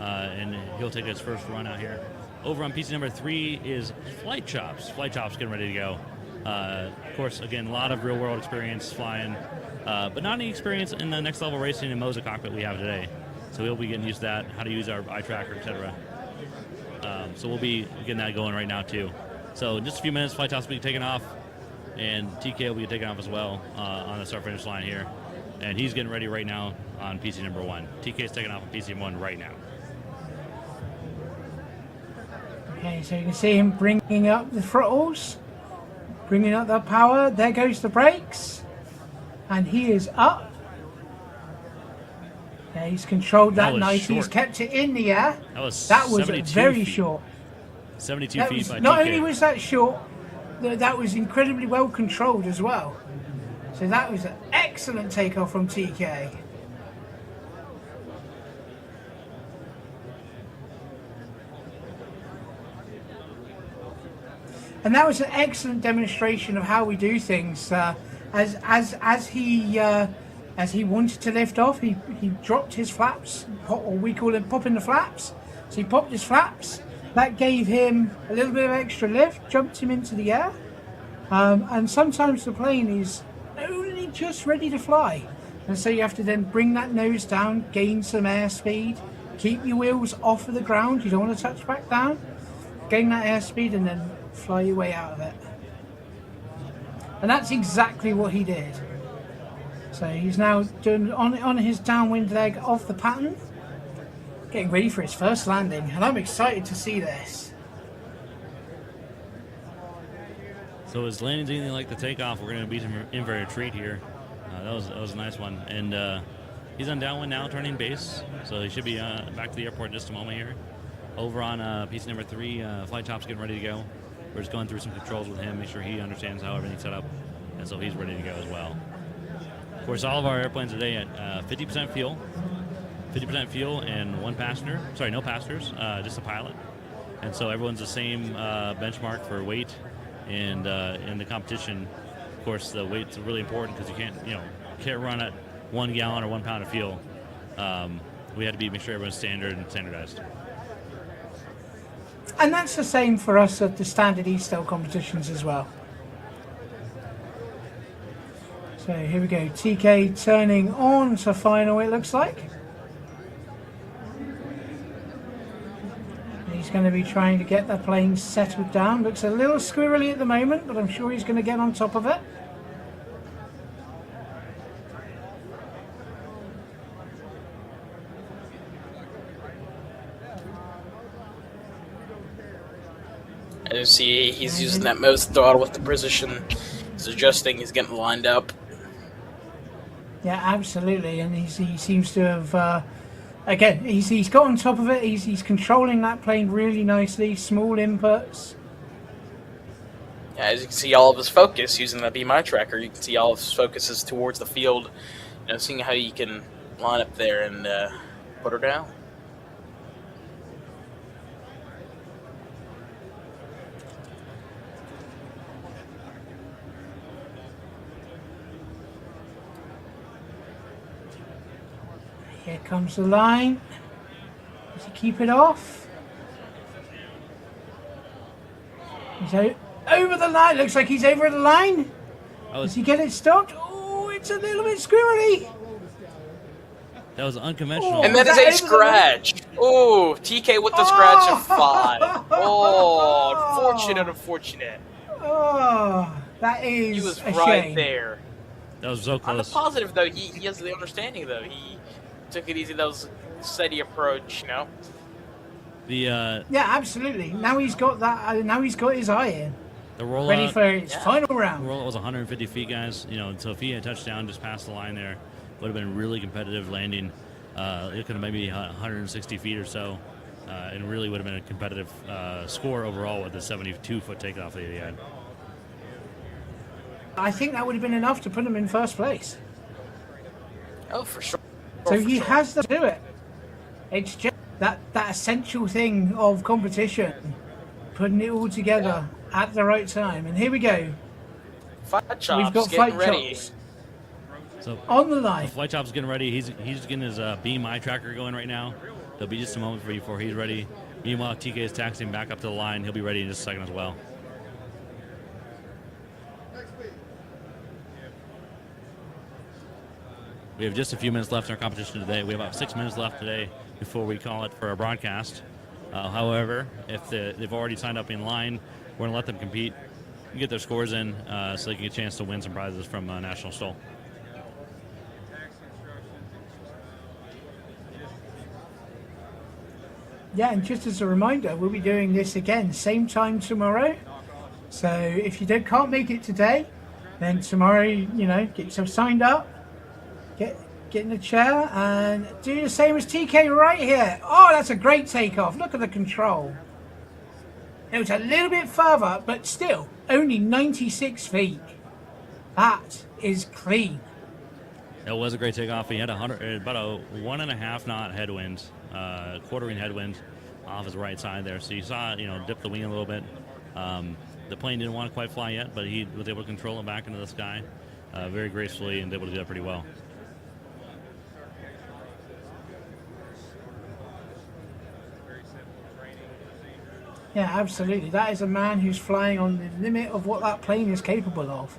And he'll take his first run out here. Over on PC number 3 is Flight Chops. Flight Chops getting ready to go. Of course, again, a lot of real-world experience flying, but not any experience in the next level racing and MOZA cockpit we have today. So we'll be getting used to that, how to use our eye tracker, etc. So we'll be getting that going right now, too. So in just a few minutes, Flight Chops will be taking off, and TK will be taking off as well on the start-finish line here. And he's getting ready right now on PC number 1. TK's taking off on PC number 1 right now. Okay, so you can see him bringing up the throttles. Bringing up that power, there goes the brakes, and he is up. Yeah, he's controlled that nice. He's kept it in the air. That was very short. 72 feet by not TK. only was that short, that was incredibly well controlled as well. So that was an excellent takeoff from TK. And that was an excellent demonstration of how we do things. As he wanted to lift off, he dropped his flaps, or we call it popping the flaps. So he popped his flaps. That gave him a little bit of extra lift, jumped him into the air. And sometimes the plane is only just ready to fly. And so you have to then bring that nose down, gain some airspeed, keep your wheels off of the ground. You don't want to touch back down. Gain that airspeed and then fly your way out of it. And that's exactly what he did. So he's now doing on his downwind leg of the pattern, getting ready for his first landing, and I'm excited to see this. So his landing's anything like the takeoff, we're going to beat him in for a treat here. That was a nice one. And he's on downwind now, turning base, so he should be back to the airport in just a moment here. Over on PC number 3, Flight Chops getting ready to go. We're just going through some controls with him, make sure he understands how everything's set up, and so he's ready to go as well. Of course, all of our airplanes today at 50% fuel and no passengers, just a pilot. And so everyone's the same benchmark for weight, and in the competition, of course, the weight's really important because you can't run at 1 gallon or 1 pound of fuel. We had to make sure everyone's standardized. And that's the same for us at the standard eSTOL competitions as well. So here we go, TK turning on to final, it looks like. He's going to be trying to get the plane settled down. Looks a little squirrely at the moment, but I'm sure he's going to get on top of it. As you see, he's using that mouse throttle with the precision. He's adjusting, he's getting lined up. Yeah, absolutely, and he seems to have, again, he's got on top of it, he's controlling that plane really nicely, small inputs. As you can see, all of his focus using the Be My tracker, you can see all of his focus is towards the field. You know, seeing how you can line up there and put her down. Here comes the line. Does he keep it off? He's over the line. Looks like he's over the line. Does he get it stopped? Oh, it's a little bit squirrely. That was unconventional. And that is a scratch. Oh, TK with the scratch of 5. Oh, unfortunate. Oh, that is He was a right shame. there. That was so On the close. positive, though, he has the understanding, though. He took it easy. That was a steady approach, you know? The Yeah, absolutely. Now he's got that. Now he's got his eye in, the rollout. ready for his final The round. rollout was 150 feet, guys. You know, so if he had touchdown just past the line there, would have been really competitive landing. It could have maybe 160 feet or so, and really would have been a competitive score overall with the 72-foot takeoff that he had. I think that would have been enough to put him in first place. Oh, for sure. So he has to do it. It's just that essential thing of competition, putting it all together at the right time. And here we go. Fight chops, We've got getting Fight ready. Chops So on the line. Flight Chop's getting ready. He's getting his Be My tracker going right now. There'll be just a moment before he's ready. Meanwhile, TK is taxiing back up to the line. He'll be ready in just a second as well. We have just a few minutes left in our competition today. We have about 6 minutes left today before we call it for our broadcast. However, if they've already signed up in line, we're going to let them compete and get their scores in so they can get a chance to win some prizes from National STOL. Yeah, and just as a reminder, we'll be doing this again, same time tomorrow. So if you can't make it today, then tomorrow, you know, get yourself signed up, get in a chair, and do the same as TK right here. Oh, that's a great takeoff. Look at the control. It was a little bit further, but still, only 96 feet. That is clean. It was a great takeoff. He had about a 1.5 knot headwind, quartering headwind off his right side there. So you saw it, you know, dip the wing a little bit. The plane didn't want to quite fly yet, but he was able to control it back into the sky very gracefully and able to do that pretty well. Yeah, absolutely. That is a man who's flying on the limit of what that plane is capable of.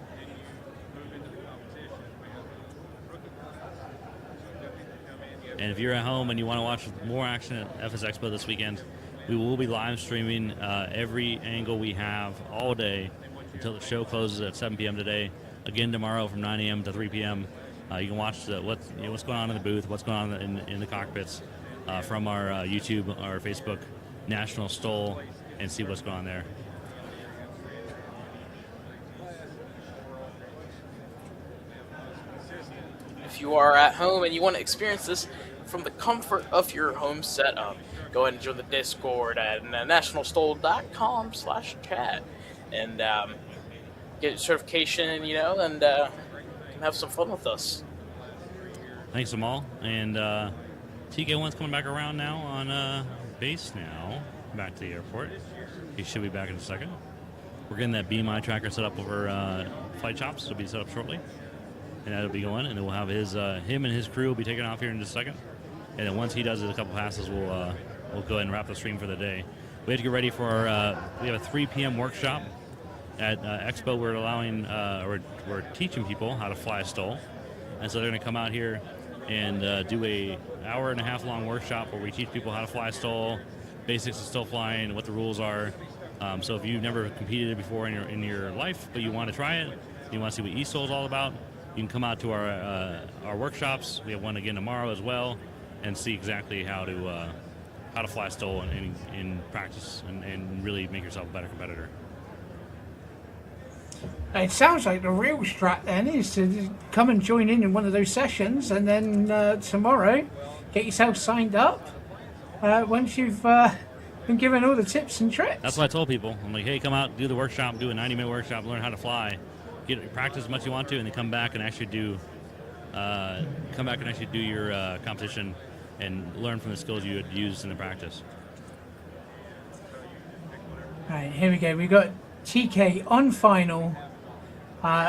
And if you're at home and you want to watch more action at FS Expo this weekend, we will be live streaming every angle we have all day until the show closes at 7 p.m. today. Again tomorrow from 9 a.m. to 3 p.m. You can watch what's going on in the booth, what's going on in the cockpits from our YouTube, our Facebook, National STOL, and see what's going on there. If you are at home and you want to experience this from the comfort of your home setup, go ahead and join the Discord at nationalstol.com/chat and get your certification, you know, and have some fun with us. Thanks, Amal. And TK1's coming back around now on base now, back to the airport. He should be back in a second. We're getting that Be My tracker set up over Flight Chops. It'll be set up shortly. And that'll be going, and then we'll have him and his crew will be taking off here in just a second. And then once he does a couple passes, we'll go ahead and wrap the stream for the day. We have to get ready for our, we have a 3 p.m. workshop at Expo. We're allowing, we're teaching people how to fly a STOL. And so they're going to come out here and do a hour-and-a-half long workshop where we teach people how to fly a STOL, basics of STOL flying, what the rules are. So if you've never competed before in your life, but you want to try it, you want to see what eSTOL is all about, you can come out to our workshops. We have one again tomorrow as well, and see exactly how to fly STOL in practice and really make yourself a better competitor. It sounds like the real strat then is to come and join in one of those sessions, and then tomorrow get yourself signed up. Once you've and giving all the tips and tricks. That's what I told people. I'm like, hey, come out, do the workshop, do a 90-minute workshop, learn how to fly, practice as much as you want to, and then come back and actually do your competition and learn from the skills you had used in the practice. All right, here we go. We've got TK on final.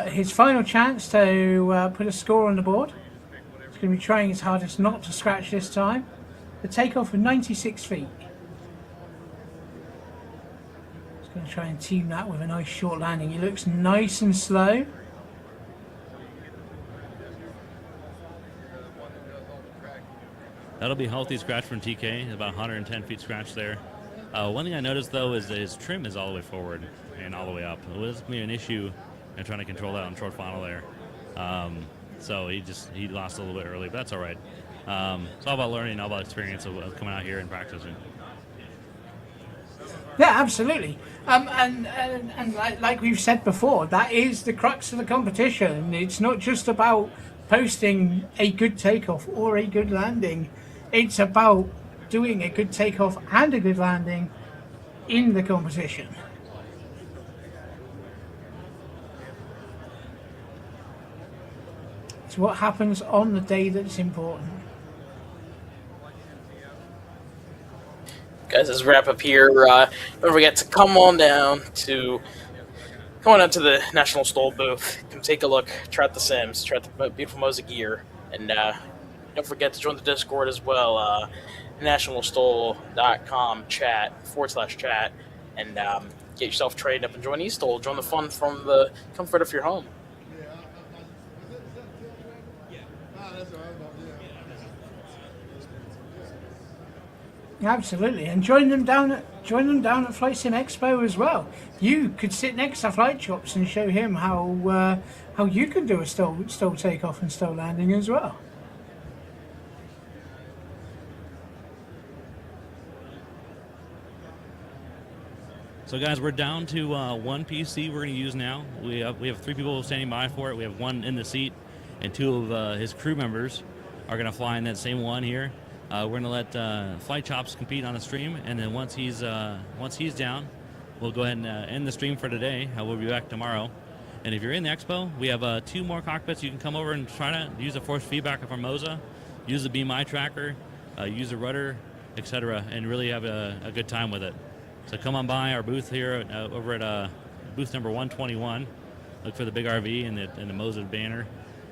His final chance to put a score on the board. He's going to be trying his hardest not to scratch this time. The takeoff of 96 feet. He's going to try and team that with a nice short landing. He looks nice and slow. That'll be healthy scratch from TK, about 110 feet scratch there. One thing I noticed though is that his trim is all the way forward and all the way up. It was going to be an issue in trying to control that on short final there. So he lost a little bit early, but that's all right. It's all about learning, all about experience of coming out here and practicing. Yeah, absolutely. And like we've said before, that is the crux of the competition. It's not just about posting a good takeoff or a good landing. It's about doing a good takeoff and a good landing in the competition. It's what happens on the day that's important. Guys, let's wrap up here. Don't forget to come on down to the National STOL booth. Come take a look, try out the sims, try out the beautiful MOZA gear, and don't forget to join the Discord as well. nationalstol.com /chat, and get yourself trained up and join eSTOL. Join the fun from the comfort of your home. Absolutely, and join them down at FlightSimExpo as well. You could sit next to Flight Chops and show him how you can do a STOL takeoff and STOL landing as well. So guys, we're down to one PC we're going to use now. We have 3 people standing by for it. We have 1 in the seat, and 2 of his crew members are going to fly in that same one here. We're going to let Flight Chops compete on the stream, and then once he's down, we'll go ahead and end the stream for today. We'll be back tomorrow. And if you're in the expo, we have 2 more cockpits. You can come over and try to use the force feedback of our MOZA, use the Be My tracker, use the rudder, etc., and really have a good time with it. So come on by our booth here over at booth number 121. Look for the big RV and the MOZA banner,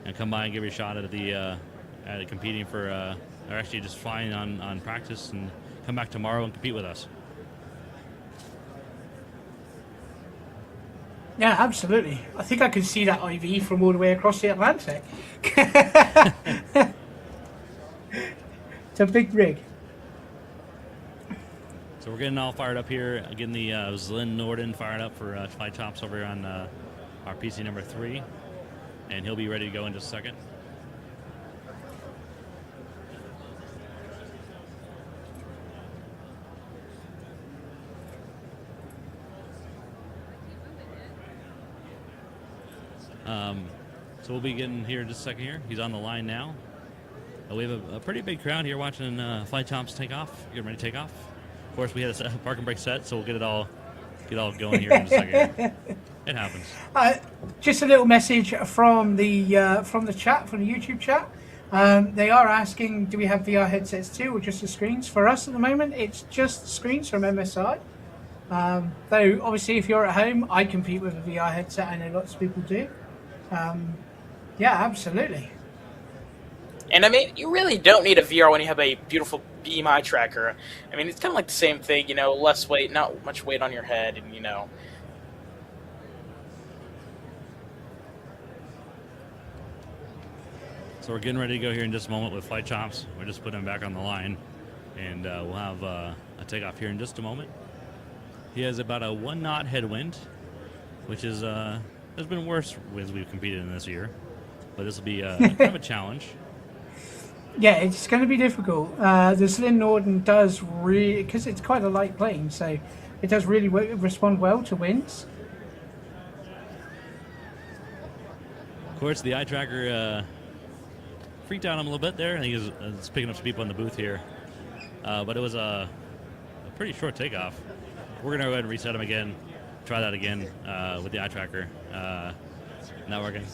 and come by and give you a shot at at competing for, or actually just flying on practice, and come back tomorrow and compete with us. Yeah, absolutely. I think I can see that IV from all the way across the Atlantic. It's a big rig. So we're getting all fired up here. Getting the Lynn Norden fired up for Flight Chops over on our PC number 3, and he'll be ready to go in just a second. So we'll be getting here in just a second here. He's on the line now. We have a pretty big crowd here watching Flight Chops take off. Getting ready to take off. Of course, we had a park and brake set, so we'll get all going here in just a second. It happens. Just a little message from the chat, from the YouTube chat. They are asking, do we have VR headsets too, or just the screens? For us at the moment, it's just screens from MSI. Though obviously, if you're at home, I compete with a VR headset. I know lots of people do. Yeah, absolutely. And I mean, you really don't need a VR when you have a beautiful BMI tracker. I mean, it's kind of like the same thing, less weight, not much weight on your head, and So we're getting ready to go here in just a moment with Flight Chops. We're just putting him back on the line, and we'll have a takeoff here in just a moment. He has about a 1 knot headwind, which is has been worse as we've competed in this year, but this will be kind of a challenge. Yeah, it's going to be difficult. The Lynn Norden does really, because it's quite a light plane, so it does really respond well to winds. Of course, the eye tracker freaked out him a little bit there. I think he's picking up some people in the booth here, but it was a pretty short takeoff. We're going to go ahead and reset them again, try that again with the eye tracker. Not working.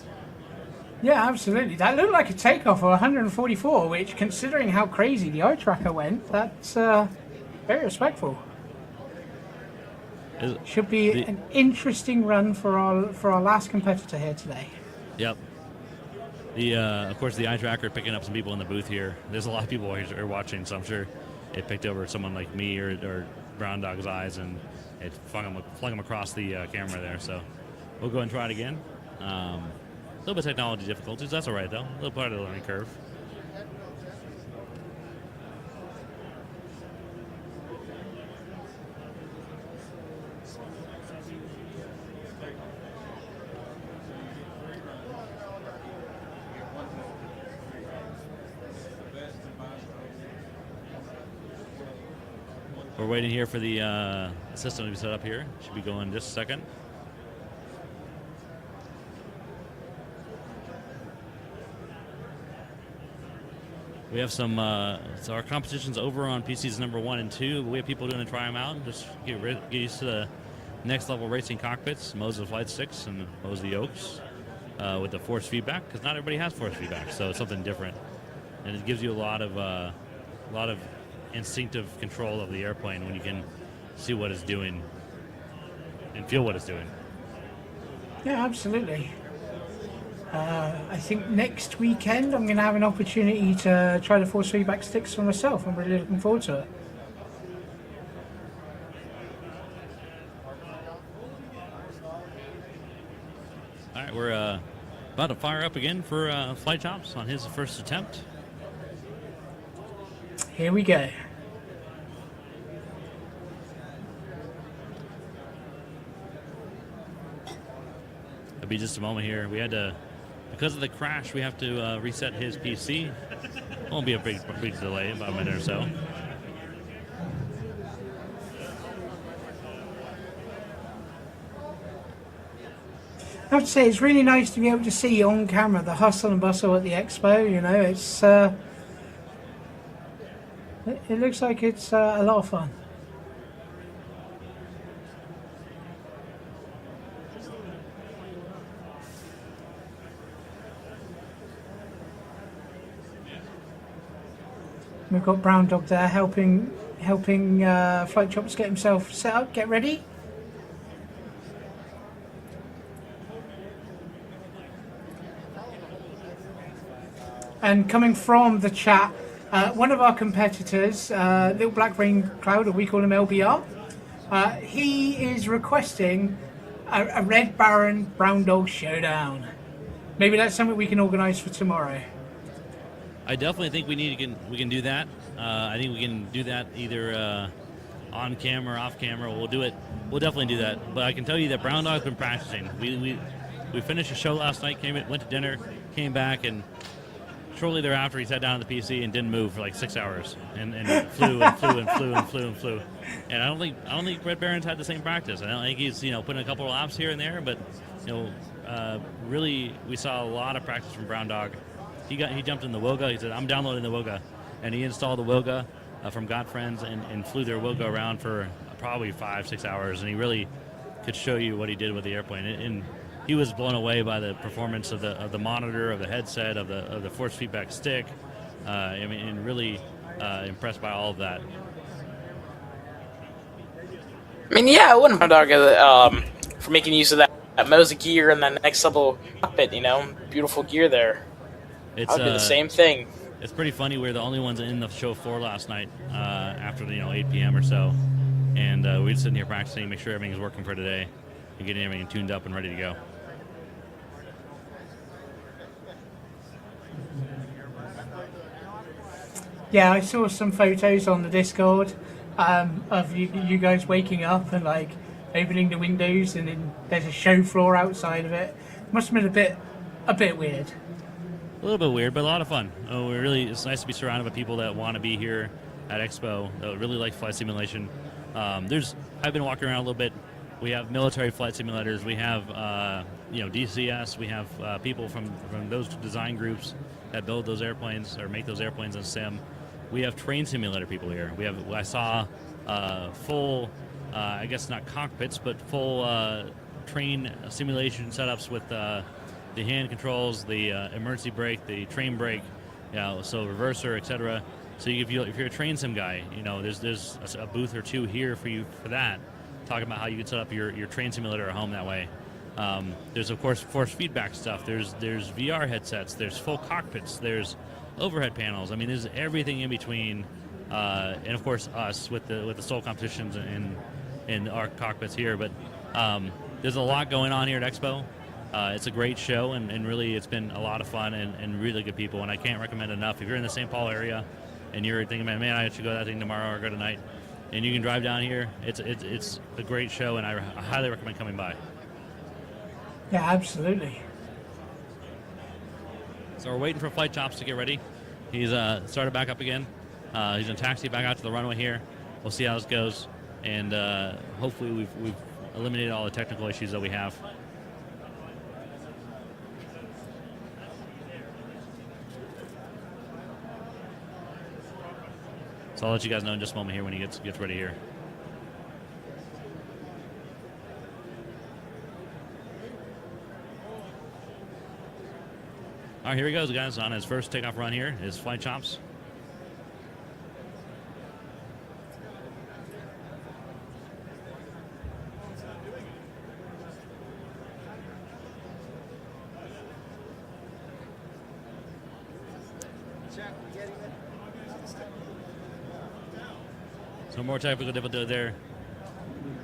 Yeah, absolutely. That looked like a takeoff of 144, which, considering how crazy the eye tracker went, that's very respectful. Should be an interesting run for our last competitor here today. Yep. Of course, the eye tracker picking up some people in the booth here. There's a lot of people who are watching, so I'm sure it picked over someone like me or Brown Dog's eyes, and it flung them across the camera there. So we'll go and try it again. A little bit of technology difficulties. That's all right, though. A little part of the learning curve. We're waiting here for the system to be set up here. Should be going in just a second. We have some, so our competition's over on PCs number 1 and 2, but we have people doing to try them out and just get used to the next level racing cockpits, MOZA Flight 6 and MOZA Yokes with the force feedback, because not everybody has force feedback, so it's something different. And it gives you a lot of instinctive control of the airplane when you can see what it's doing and feel what it's doing. Yeah, absolutely. I think next weekend I'm going to have an opportunity to try the force feedback sticks for myself. I'm really looking forward to it. All right, we're about to fire up again for Flight Chops on his first attempt. Here we go. It'll be just a moment here. We had to, because of the crash, we have to reset his PC. Won't be a big delay, about a minute or so. I have to say, it's really nice to be able to see on camera the hustle and bustle at the expo. You know, it's it looks like it's a lot of fun. We've got Brown Dog there helping Flight Chops get himself set up, get ready. And coming from the chat, one of our competitors, Little Black Rain Cloud, or we call him LBR, he is requesting a Red Baron Brown Dog showdown. Maybe that's something we can organise for tomorrow. I definitely think we can do that. I think we can do that either on camera or off camera. We'll do it. We'll definitely do that. But I can tell you that Brown Dog's been practicing. We finished the show last night. Went to dinner, came back, and shortly thereafter he sat down at the PC and didn't move for like 6 hours and flew and flew and flew and flew and flew. And I don't think Red Baron's had the same practice. I don't think he's putting a couple of laps here and there, but really we saw a lot of practice from Brown Dog. He jumped in the Woga. He said, I'm downloading the Woga. And he installed the Woga from Godfriends and flew their Woga around for probably 5-6 hours. And he really could show you what he did with the airplane. And he was blown away by the performance of the monitor, of the headset, of the force feedback stick. And really impressed by all of that. I mean, yeah, I wouldn't Brown Dog for making use of that MOZA gear and that next level cockpit, beautiful gear there. I would do the same thing. It's pretty funny. We're the only ones in the show floor last night after 8 p.m. or so, and we're sitting here practicing, make sure everything's working for today, and getting everything tuned up and ready to go. Yeah, I saw some photos on the Discord of you guys waking up and opening the windows, and then there's a show floor outside of it. Must have been a bit weird. A little bit weird, but a lot of fun. It's nice to be surrounded by people that want to be here at Expo, that really like flight simulation. I've been walking around a little bit. We have military flight simulators. We have, DCS. We have people from those design groups that build those airplanes or make those airplanes in sim. We have train simulator people here. I saw full, I guess not cockpits, but full train simulation setups with the hand controls, the emergency brake, the train brake, so reverser, etc. So if you're a train sim guy, there's a booth or two here for you for that, talking about how you can set up your train simulator at home that way. There's of course force feedback stuff. There's VR headsets. There's full cockpits. There's overhead panels. I mean, there's everything in between, and of course us with the STOL competitions and our cockpits here. But there's a lot going on here at Expo. It's a great show, and really it's been a lot of fun and really good people. And I can't recommend enough. If you're in the St. Paul area and you're thinking, man, I should go to that thing tomorrow or go tonight, and you can drive down here, it's a great show, and I highly recommend coming by. Yeah, absolutely. So we're waiting for Flight Chops to get ready. He's started back up again. He's going to taxi back out to the runway here. We'll see how this goes, and hopefully we've eliminated all the technical issues that we have. So I'll let you guys know in just a moment here when he gets ready here. All right, here he goes, guys, on his first takeoff run here, his Flight Chops. So more technical difficulty there.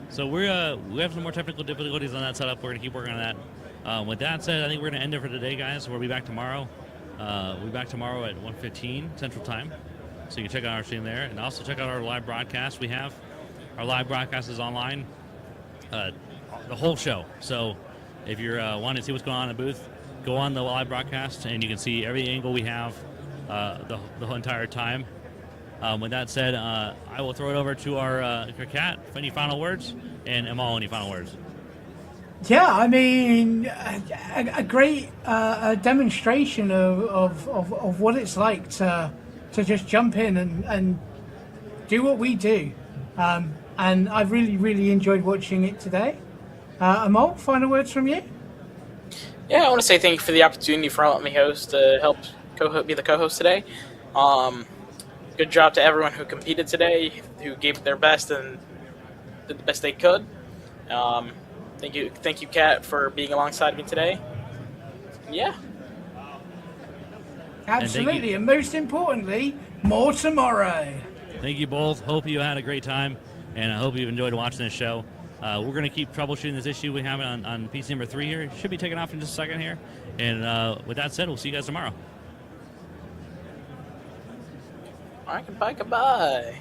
So we have some more technical difficulties on that setup. We're going to keep working on that. With that said, I think we're going to end it for today, guys. We'll be back tomorrow. We'll be back tomorrow at 1:15 Central Time. So you can check out our stream there. And also check out our live broadcast. Our live broadcast is online, the whole show. So if you're wanting to see what's going on in the booth, go on the live broadcast, and you can see every angle we have the whole entire time. With that said, I will throw it over to our Cat for any final words, and Amal, any final words? Yeah, I mean, a great demonstration of what it's like to just jump in and do what we do. And I've really enjoyed watching it today. Amal, final words from you? Yeah, I want to say thank you for the opportunity for letting me host to help be the co-host today. Good job to everyone who competed today, who gave their best and did the best they could. Thank you, Kat, for being alongside me today. Yeah. Absolutely, and most importantly, more tomorrow. Thank you both. Hope you had a great time, and I hope you've enjoyed watching this show. We're going to keep troubleshooting this issue we have on PC number 3 here. It should be taken off in just a second here. And with that said, we'll see you guys tomorrow. All right, goodbye.